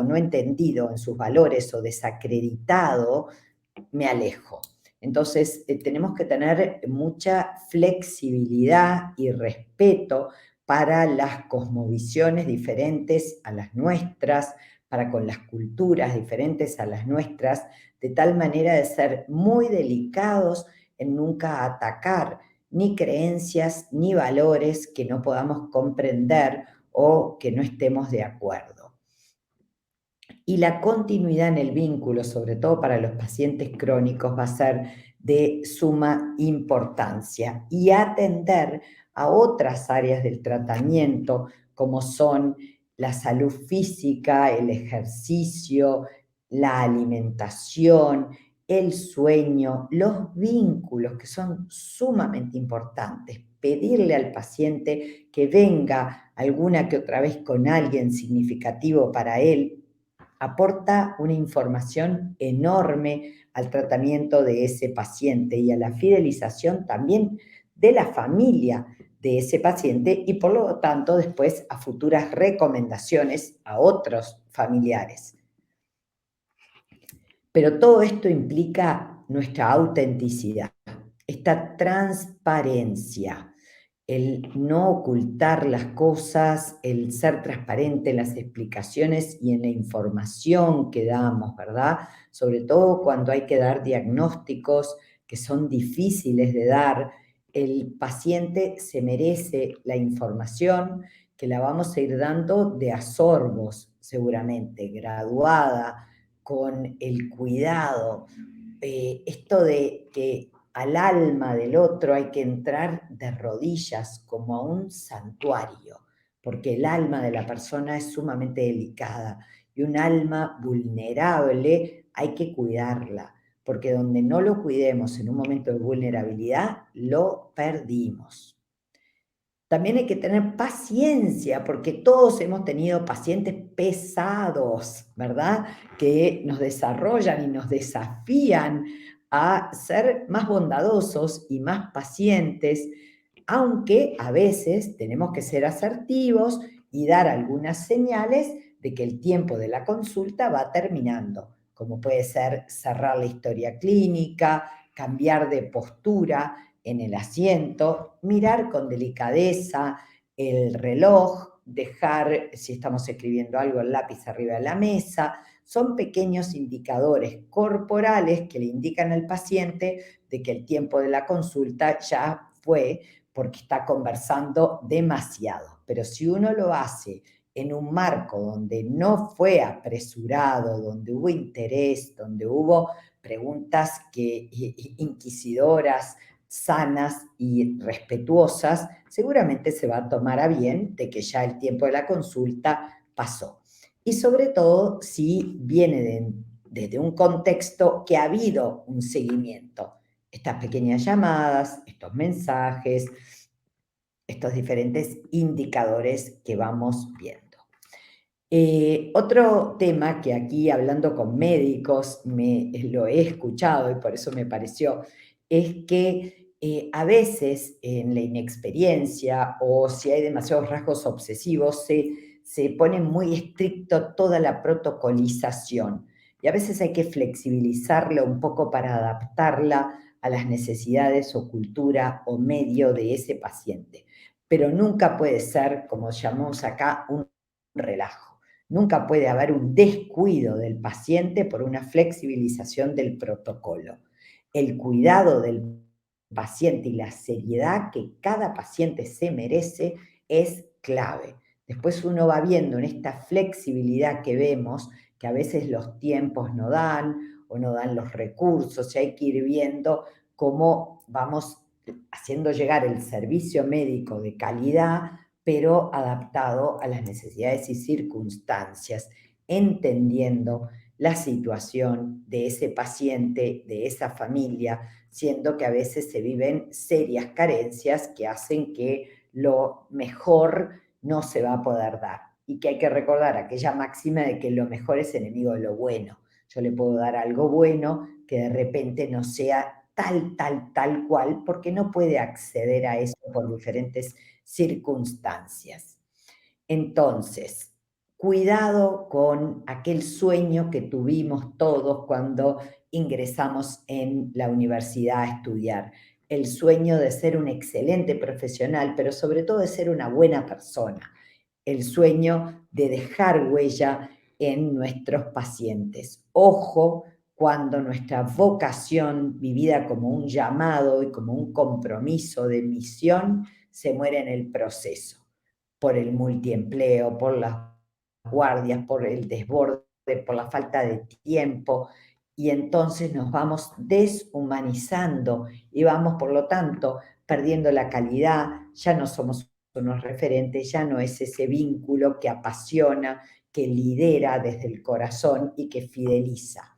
no entendido en sus valores o desacreditado, me alejo. Entonces, tenemos que tener mucha flexibilidad y respeto para las cosmovisiones diferentes a las nuestras, para con las culturas diferentes a las nuestras, de tal manera de ser muy delicados en nunca atacar ni creencias ni valores que no podamos comprender o que no estemos de acuerdo. Y la continuidad en el vínculo, sobre todo para los pacientes crónicos, va a ser de suma importancia, y atender a otras áreas del tratamiento, como son la salud física, el ejercicio, la alimentación, el sueño, los vínculos, que son sumamente importantes. Pedirle al paciente que venga alguna que otra vez con alguien significativo para él aporta una información enorme al tratamiento de ese paciente y a la fidelización también de la familia de ese paciente, y por lo tanto después a futuras recomendaciones a otros familiares. Pero todo esto implica nuestra autenticidad, esta transparencia, el no ocultar las cosas, el ser transparente en las explicaciones y en la información que damos, ¿verdad? Sobre todo cuando hay que dar diagnósticos que son difíciles de dar, el paciente se merece la información, que la vamos a ir dando de a sorbos, seguramente, graduada, con el cuidado. Esto de que al alma del otro hay que entrar de rodillas como a un santuario, porque el alma de la persona es sumamente delicada, y un alma vulnerable hay que cuidarla, porque donde no lo cuidemos en un momento de vulnerabilidad, lo perdimos. También hay que tener paciencia, porque todos hemos tenido pacientes pesados, ¿verdad? Que nos desarrollan y nos desafían a ser más bondadosos y más pacientes, aunque a veces tenemos que ser asertivos y dar algunas señales de que el tiempo de la consulta va terminando, como puede ser cerrar la historia clínica, cambiar de postura en el asiento, mirar con delicadeza el reloj, dejar, si estamos escribiendo algo, el lápiz arriba de la mesa. Son pequeños indicadores corporales que le indican al paciente de que el tiempo de la consulta ya fue, porque está conversando demasiado. Pero si uno lo hace en un marco donde no fue apresurado, donde hubo interés, donde hubo preguntas inquisidoras, sanas y respetuosas, seguramente se va a tomar a bien de que ya el tiempo de la consulta pasó. Y sobre todo si viene desde un contexto que ha habido un seguimiento. Estas pequeñas llamadas, estos mensajes, estos diferentes indicadores que vamos viendo. Otro tema que aquí, hablando con médicos, lo he escuchado y por eso me pareció, es que a veces en la inexperiencia, o si hay demasiados rasgos obsesivos, se pone muy estricto toda la protocolización, y a veces hay que flexibilizarla un poco para adaptarla a las necesidades o cultura o medio de ese paciente. Pero nunca puede ser, como llamamos acá, un relajo. Nunca puede haber un descuido del paciente por una flexibilización del protocolo. El cuidado del paciente y la seriedad que cada paciente se merece es clave. Después uno va viendo en esta flexibilidad que vemos, que a veces los tiempos no dan o no dan los recursos, y hay que ir viendo cómo vamos haciendo llegar el servicio médico de calidad, pero adaptado a las necesidades y circunstancias, entendiendo la situación de ese paciente, de esa familia, siendo que a veces se viven serias carencias que hacen que lo mejor no se va a poder dar. Y que hay que recordar aquella máxima de que lo mejor es enemigo de lo bueno. Yo le puedo dar algo bueno que de repente no sea tal cual, porque no puede acceder a eso por diferentes circunstancias. Entonces, cuidado con aquel sueño que tuvimos todos cuando ingresamos en la universidad a estudiar. El sueño de ser un excelente profesional, pero sobre todo de ser una buena persona. El sueño de dejar huella en nuestros pacientes. Ojo cuando nuestra vocación, vivida como un llamado y como un compromiso de misión, se muere en el proceso, por el multiempleo, por las guardias, por el desborde, por la falta de tiempo, y entonces nos vamos deshumanizando y vamos, por lo tanto, perdiendo la calidad, ya no somos unos referentes, ya no es ese vínculo que apasiona, que lidera desde el corazón y que fideliza.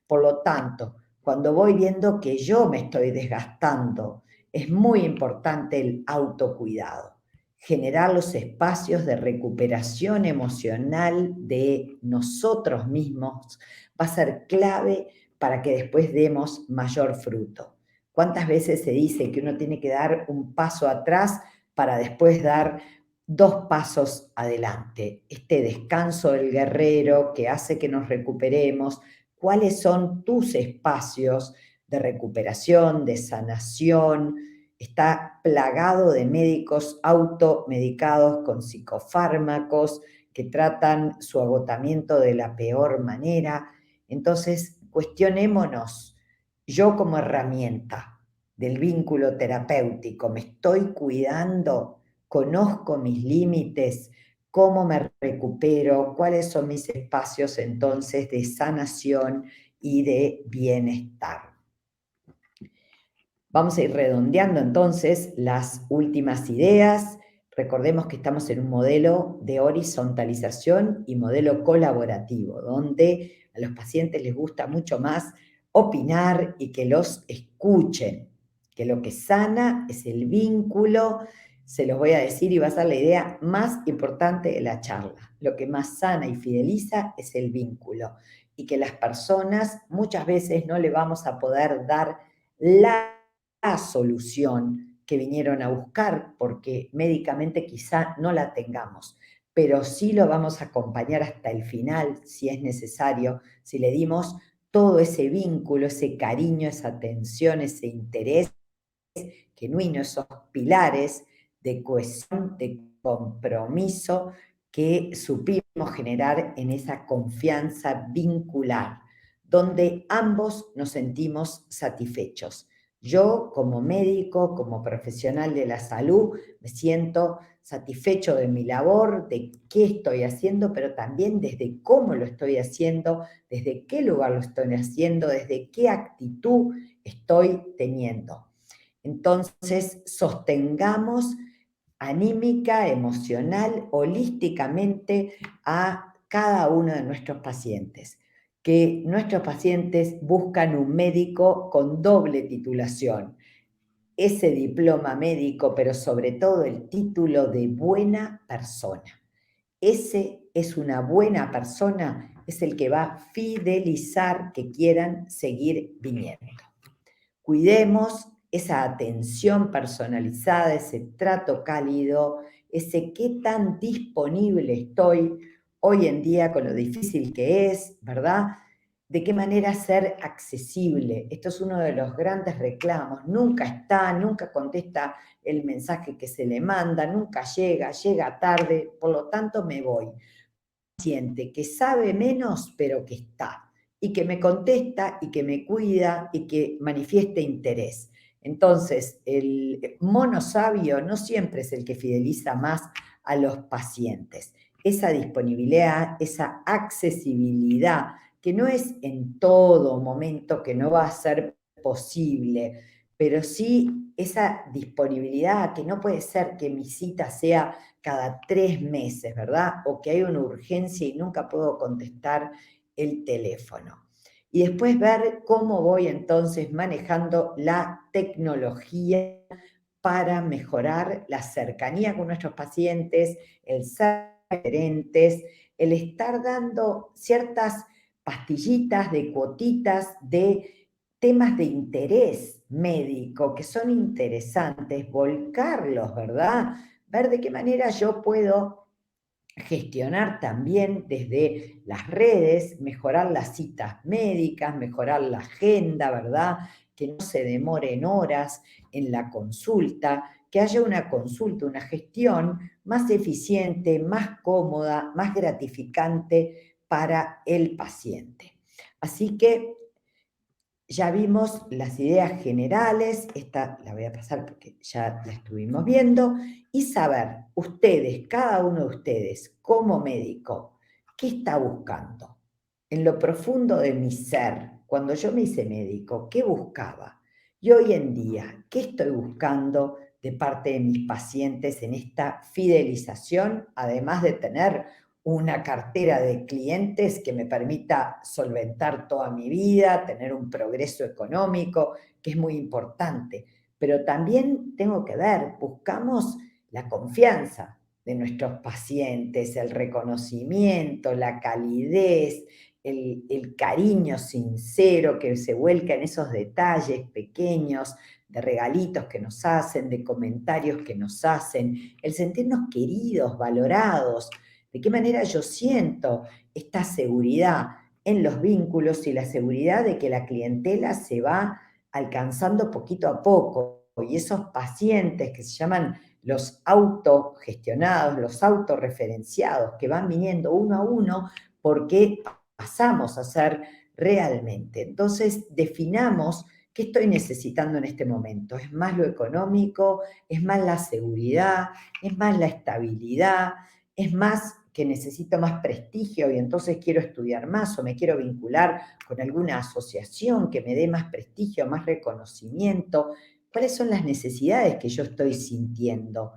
Por lo tanto, cuando voy viendo que yo me estoy desgastando, es muy importante el autocuidado, generar los espacios de recuperación emocional de nosotros mismos va a ser clave para que después demos mayor fruto. ¿Cuántas veces se dice que uno tiene que dar un paso atrás para después dar 2 pasos adelante? Este descanso del guerrero que hace que nos recuperemos. ¿Cuáles son tus espacios de recuperación, de sanación? Está plagado de médicos automedicados con psicofármacos que tratan su agotamiento de la peor manera. Entonces, cuestionémonos, yo como herramienta del vínculo terapéutico, ¿me estoy cuidando? ¿Conozco mis límites? ¿Cómo me recupero? ¿Cuáles son mis espacios entonces de sanación y de bienestar? Vamos a ir redondeando entonces las últimas ideas. Recordemos que estamos en un modelo de horizontalización y modelo colaborativo, donde a los pacientes les gusta mucho más opinar y que los escuchen, que lo que sana es el vínculo. Se los voy a decir y va a ser la idea más importante de la charla. Lo que más sana y fideliza es el vínculo, y que las personas muchas veces no le vamos a poder dar la solución que vinieron a buscar, porque médicamente quizá no la tengamos, pero sí lo vamos a acompañar hasta el final, si es necesario, si le dimos todo ese vínculo, ese cariño, esa atención, ese interés genuino, esos pilares de cohesión, de compromiso que supimos generar en esa confianza vincular, donde ambos nos sentimos satisfechos. Yo como médico, como profesional de la salud, me siento satisfecho de mi labor, de qué estoy haciendo, pero también desde cómo lo estoy haciendo, desde qué lugar lo estoy haciendo, desde qué actitud estoy teniendo. Entonces, sostengamos anímica, emocional, holísticamente a cada uno de nuestros pacientes. Que nuestros pacientes buscan un médico con doble titulación, ese diploma médico, pero sobre todo el título de buena persona. Ese es una buena persona, es el que va a fidelizar que quieran seguir viniendo. Cuidemos esa atención personalizada, ese trato cálido, ese qué tan disponible estoy hoy en día con lo difícil que es, ¿verdad? De qué manera ser accesible. Esto es uno de los grandes reclamos. Nunca está, nunca contesta el mensaje que se le manda, nunca llega, llega tarde, por lo tanto me voy. Paciente que sabe menos, pero que está, y que me contesta, y que me cuida, y que manifieste interés. Entonces, el mono sabio no siempre es el que fideliza más a los pacientes. Esa disponibilidad, esa accesibilidad, que no es en todo momento, que no va a ser posible, pero sí esa disponibilidad, que no puede ser que mi cita sea cada 3 meses, ¿verdad? O que hay una urgencia y nunca puedo contestar el teléfono. Y después ver cómo voy entonces manejando la tecnología para mejorar la cercanía con nuestros pacientes, el ser diferentes, el estar dando ciertas pastillitas de cuotitas de temas de interés médico que son interesantes, volcarlos, ¿verdad? Ver de qué manera yo puedo gestionar también desde las redes, mejorar las citas médicas, mejorar la agenda, ¿verdad? Que no se demoren horas en la consulta, que haya una consulta, una gestión más eficiente, más cómoda, más gratificante para el paciente. Así que ya vimos las ideas generales, esta la voy a pasar porque ya la estuvimos viendo, y saber ustedes, cada uno de ustedes, como médico, ¿qué está buscando? En lo profundo de mi ser, cuando yo me hice médico, ¿qué buscaba? Y hoy en día, ¿qué estoy buscando de parte de mis pacientes en esta fidelización, además de tener una cartera de clientes que me permita solventar toda mi vida, tener un progreso económico, que es muy importante? Pero también tengo que ver, buscamos la confianza de nuestros pacientes, el reconocimiento, la calidez, el cariño sincero que se vuelca en esos detalles pequeños, de regalitos que nos hacen, de comentarios que nos hacen, el sentirnos queridos, valorados. ¿De qué manera yo siento esta seguridad en los vínculos y la seguridad de que la clientela se va alcanzando poquito a poco? Y esos pacientes que se llaman los autogestionados, los autorreferenciados, que van viniendo uno a uno porque pasamos a ser realmente. Entonces, definamos qué estoy necesitando en este momento. ¿Es más lo económico? ¿Es más la seguridad? ¿Es más la estabilidad? ¿Es más que necesito más prestigio y entonces quiero estudiar más o me quiero vincular con alguna asociación que me dé más prestigio, más reconocimiento? ¿Cuáles son las necesidades que yo estoy sintiendo?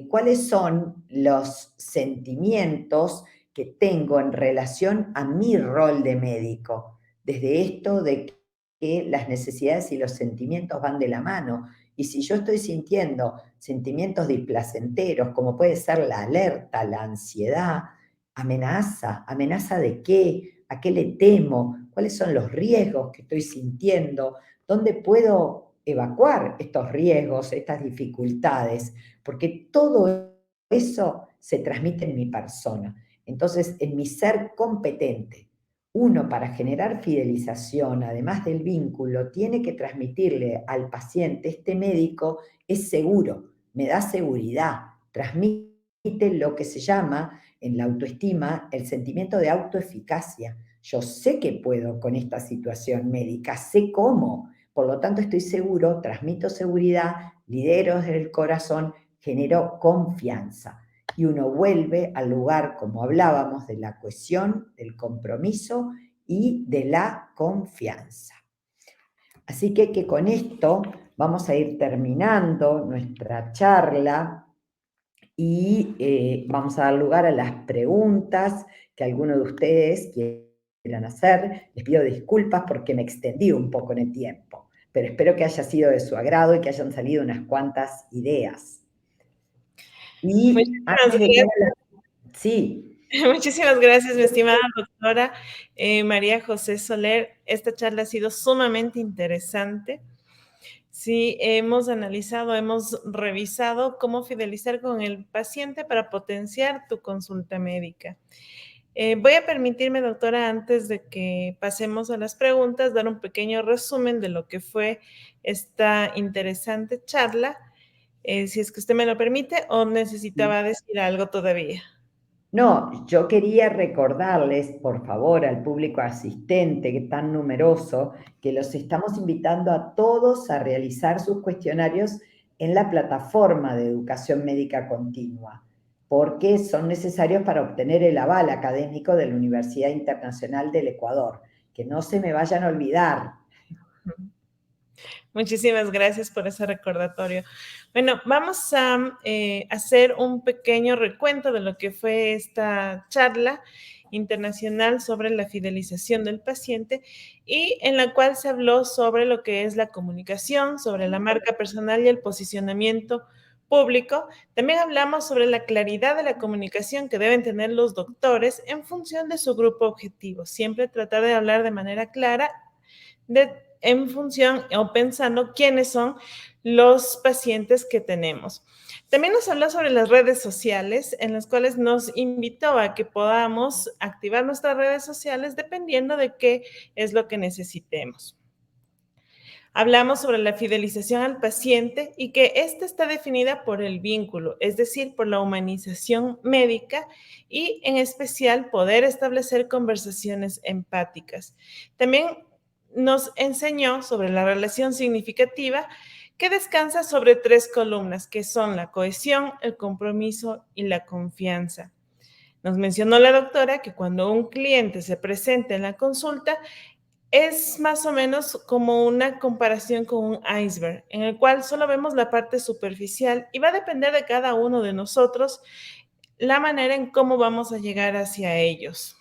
¿Cuáles son los sentimientos que tengo en relación a mi rol de médico? Desde esto de que las necesidades y los sentimientos van de la mano. Y si yo estoy sintiendo sentimientos displacenteros, como puede ser la alerta, la ansiedad, amenaza, ¿amenaza de qué? ¿A qué le temo? ¿Cuáles son los riesgos que estoy sintiendo? ¿Dónde puedo evacuar estos riesgos, estas dificultades? Porque todo eso se transmite en mi persona. Entonces, en mi ser competente, uno, para generar fidelización, además del vínculo, tiene que transmitirle al paciente, este médico es seguro, me da seguridad, transmite lo que se llama en la autoestima el sentimiento de autoeficacia. Yo sé que puedo con esta situación médica, sé cómo, por lo tanto estoy seguro, transmito seguridad, lidero desde el corazón, genero confianza. Y uno vuelve al lugar, como hablábamos, de la cohesión, del compromiso y de la confianza. Así que con esto vamos a ir terminando nuestra charla y vamos a dar lugar a las preguntas que alguno de ustedes quieran hacer. Les pido disculpas porque me extendí un poco en el tiempo, pero espero que haya sido de su agrado y que hayan salido unas cuantas ideas. Y antes de que... Sí. Muchísimas gracias, mi estimada doctora María José Soler. Esta charla ha sido sumamente interesante. Sí, hemos analizado, hemos revisado cómo fidelizar con el paciente para potenciar tu consulta médica. Voy a permitirme, doctora, antes de que pasemos a las preguntas, dar un pequeño resumen de lo que fue esta interesante charla, si es que usted me lo permite, o necesitaba decir algo todavía. No, yo quería recordarles, por favor, al público asistente, que tan numeroso, que los estamos invitando a todos a realizar sus cuestionarios en la plataforma de educación médica continua. porque son necesarios para obtener el aval académico de la Universidad Internacional del Ecuador. Que no se me vayan a olvidar. Muchísimas gracias por ese recordatorio. Bueno, vamos a hacer un pequeño recuento de lo que fue esta charla internacional sobre la fidelización del paciente y en la cual se habló sobre lo que es la comunicación, sobre la marca personal y el posicionamiento público. También hablamos sobre la claridad de la comunicación que deben tener los doctores en función de su grupo objetivo. Siempre tratar de hablar de manera clara en función o pensando quiénes son los pacientes que tenemos. También nos habló sobre las redes sociales, en las cuales nos invitó a que podamos activar nuestras redes sociales dependiendo de qué es lo que necesitemos. Hablamos sobre la fidelización al paciente y que esta está definida por el vínculo, es decir, por la humanización médica y en especial poder establecer conversaciones empáticas. También nos enseñó sobre la relación significativa que descansa sobre 3 columnas, que son la cohesión, el compromiso y la confianza. Nos mencionó la doctora que cuando un cliente se presenta en la consulta, es más o menos como una comparación con un iceberg, en el cual solo vemos la parte superficial y va a depender de cada uno de nosotros la manera en cómo vamos a llegar hacia ellos,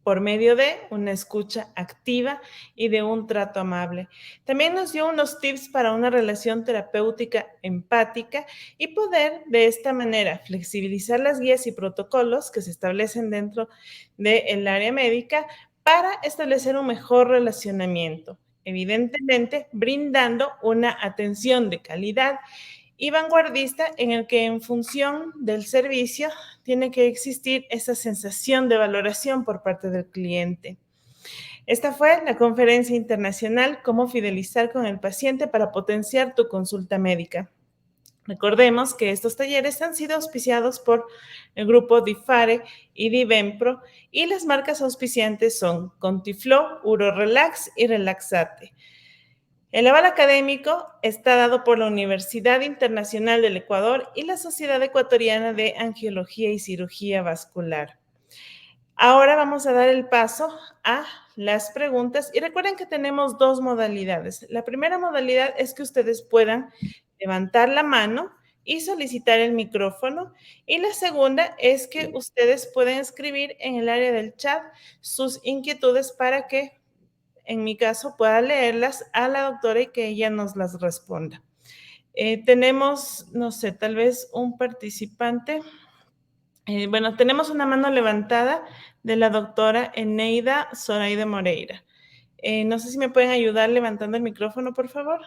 por medio de una escucha activa y de un trato amable. También nos dio unos tips para una relación terapéutica empática y poder de esta manera flexibilizar las guías y protocolos que se establecen dentro del área médica para establecer un mejor relacionamiento, evidentemente brindando una atención de calidad y vanguardista en el que en función del servicio tiene que existir esa sensación de valoración por parte del cliente. Esta fue la conferencia internacional Cómo fidelizar con el paciente para potenciar tu consulta médica. Recordemos que estos talleres han sido auspiciados por el grupo Difare y Divempro y las marcas auspiciantes son Contiflow, UroRelax y Relaxate. El aval académico está dado por la Universidad Internacional del Ecuador y la Sociedad Ecuatoriana de Angiología y Cirugía Vascular. Ahora vamos a dar el paso a las preguntas y recuerden que tenemos 2 modalidades. La primera modalidad es que ustedes puedan levantar la mano y solicitar el micrófono y la segunda es que ustedes pueden escribir en el área del chat sus inquietudes para que en mi caso, pueda leerlas a la doctora y que ella nos las responda. Tenemos, no sé, tal vez un participante. Bueno, tenemos una mano levantada de la doctora Eneida Zoraide Moreira. No sé si me pueden ayudar levantando el micrófono, por favor.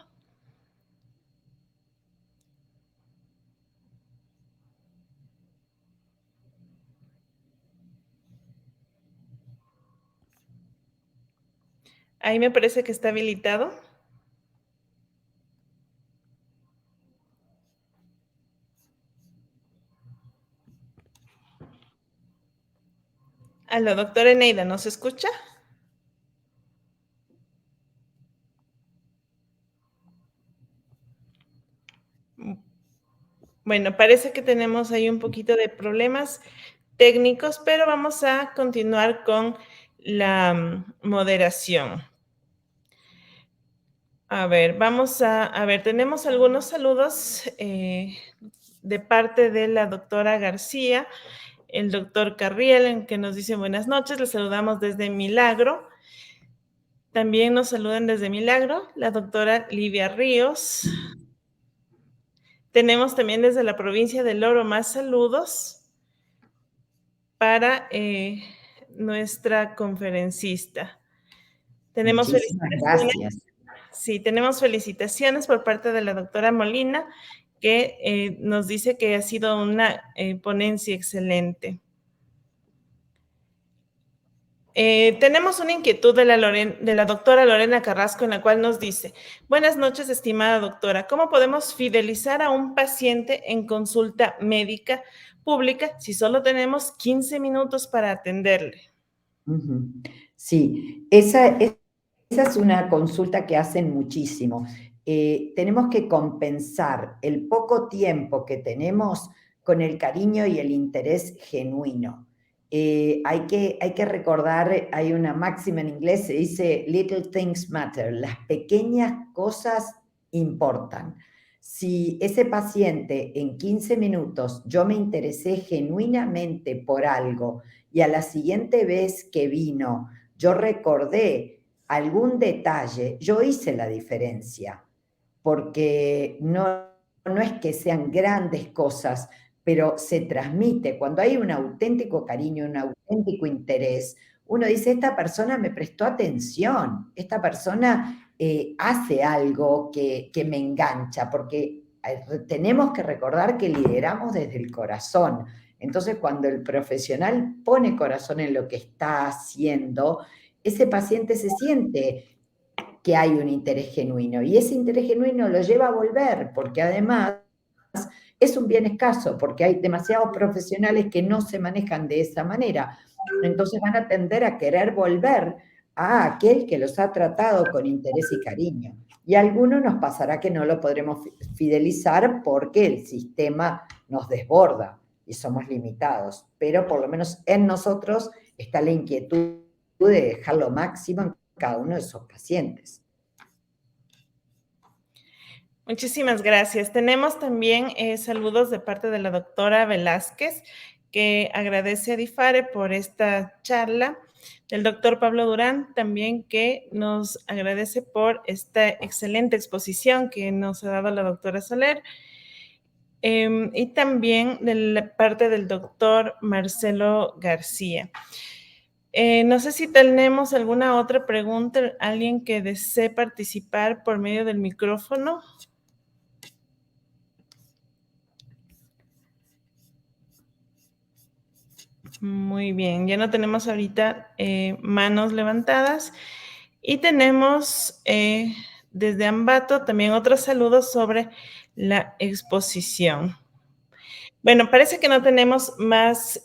Ahí me parece que está habilitado. Aló, doctora Eneida, ¿nos escucha? Bueno, parece que tenemos ahí un poquito de problemas técnicos, pero vamos a continuar con la moderación. A ver, tenemos algunos saludos de parte de la doctora García, el doctor Carriel, en que nos dice buenas noches, les saludamos desde Milagro. También nos saludan desde Milagro la doctora Livia Ríos. Tenemos también desde la provincia de Oro más saludos para nuestra conferencista. Tenemos felicitaciones. Gracias. Sí, tenemos felicitaciones por parte de la doctora Molina, que nos dice que ha sido una ponencia excelente. Tenemos una inquietud de la doctora Lorena Carrasco, en la cual nos dice: buenas noches, estimada doctora, ¿cómo podemos fidelizar a un paciente en consulta médica pública si solo tenemos 15 minutos para atenderle? Sí, esa es una consulta que hacen muchísimo. Tenemos que compensar el poco tiempo que tenemos con el cariño y el interés genuino. Hay que recordar, hay una máxima en inglés, se dice little things matter, las pequeñas cosas importan. Si ese paciente en 15 minutos yo me interesé genuinamente por algo y a la siguiente vez que vino yo recordé algún detalle, yo hice la diferencia, porque no es que sean grandes cosas, pero se transmite. Cuando hay un auténtico cariño, un auténtico interés, uno dice, esta persona me prestó atención, esta persona hace algo que me engancha, porque tenemos que recordar que lideramos desde el corazón. Entonces, cuando el profesional pone corazón en lo que está haciendo, ese paciente se siente que hay un interés genuino, y ese interés genuino lo lleva a volver, porque además es un bien escaso, porque hay demasiados profesionales que no se manejan de esa manera. Entonces van a tender a querer volver a aquel que los ha tratado con interés y cariño. Y a algunos nos pasará que no lo podremos fidelizar porque el sistema nos desborda y somos limitados. Pero por lo menos en nosotros está la inquietud de dejar lo máximo en cada uno de esos pacientes. Muchísimas gracias. Tenemos también saludos de parte de la doctora Velázquez, que agradece a DIFARE por esta charla. El doctor Pablo Durán también, que nos agradece por esta excelente exposición que nos ha dado la doctora Soler. Y también de la parte del doctor Marcelo García. No sé si tenemos alguna otra pregunta, alguien que desee participar por medio del micrófono. Muy bien, ya no tenemos ahorita manos levantadas y tenemos desde Ambato también otros saludos sobre la exposición. Bueno, parece que no tenemos más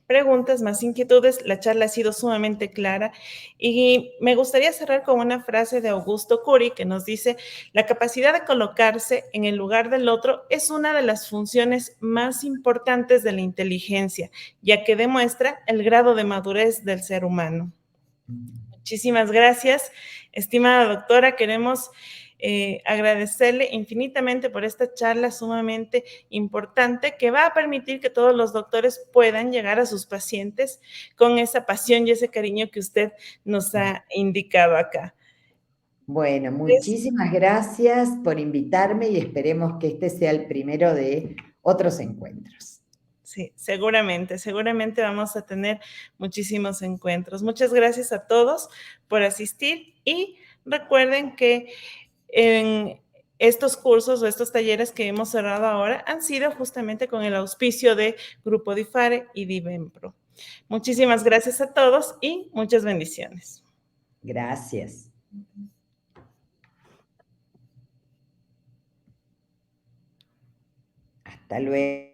preguntas, más inquietudes. La charla ha sido sumamente clara y me gustaría cerrar con una frase de Augusto Curi que nos dice: la capacidad de colocarse en el lugar del otro es una de las funciones más importantes de la inteligencia, ya que demuestra el grado de madurez del ser humano. Muchísimas gracias, estimada doctora. Queremos agradecerle infinitamente por esta charla sumamente importante que va a permitir que todos los doctores puedan llegar a sus pacientes con esa pasión y ese cariño que usted nos ha indicado acá. Bueno, muchísimas gracias por invitarme y esperemos que este sea el primero de otros encuentros. Sí, seguramente vamos a tener muchísimos encuentros. Muchas gracias a todos por asistir y recuerden que en estos cursos o estos talleres que hemos cerrado ahora han sido justamente con el auspicio de Grupo DIFARE y Divenpro. Muchísimas gracias a todos y muchas bendiciones. Gracias. Hasta luego.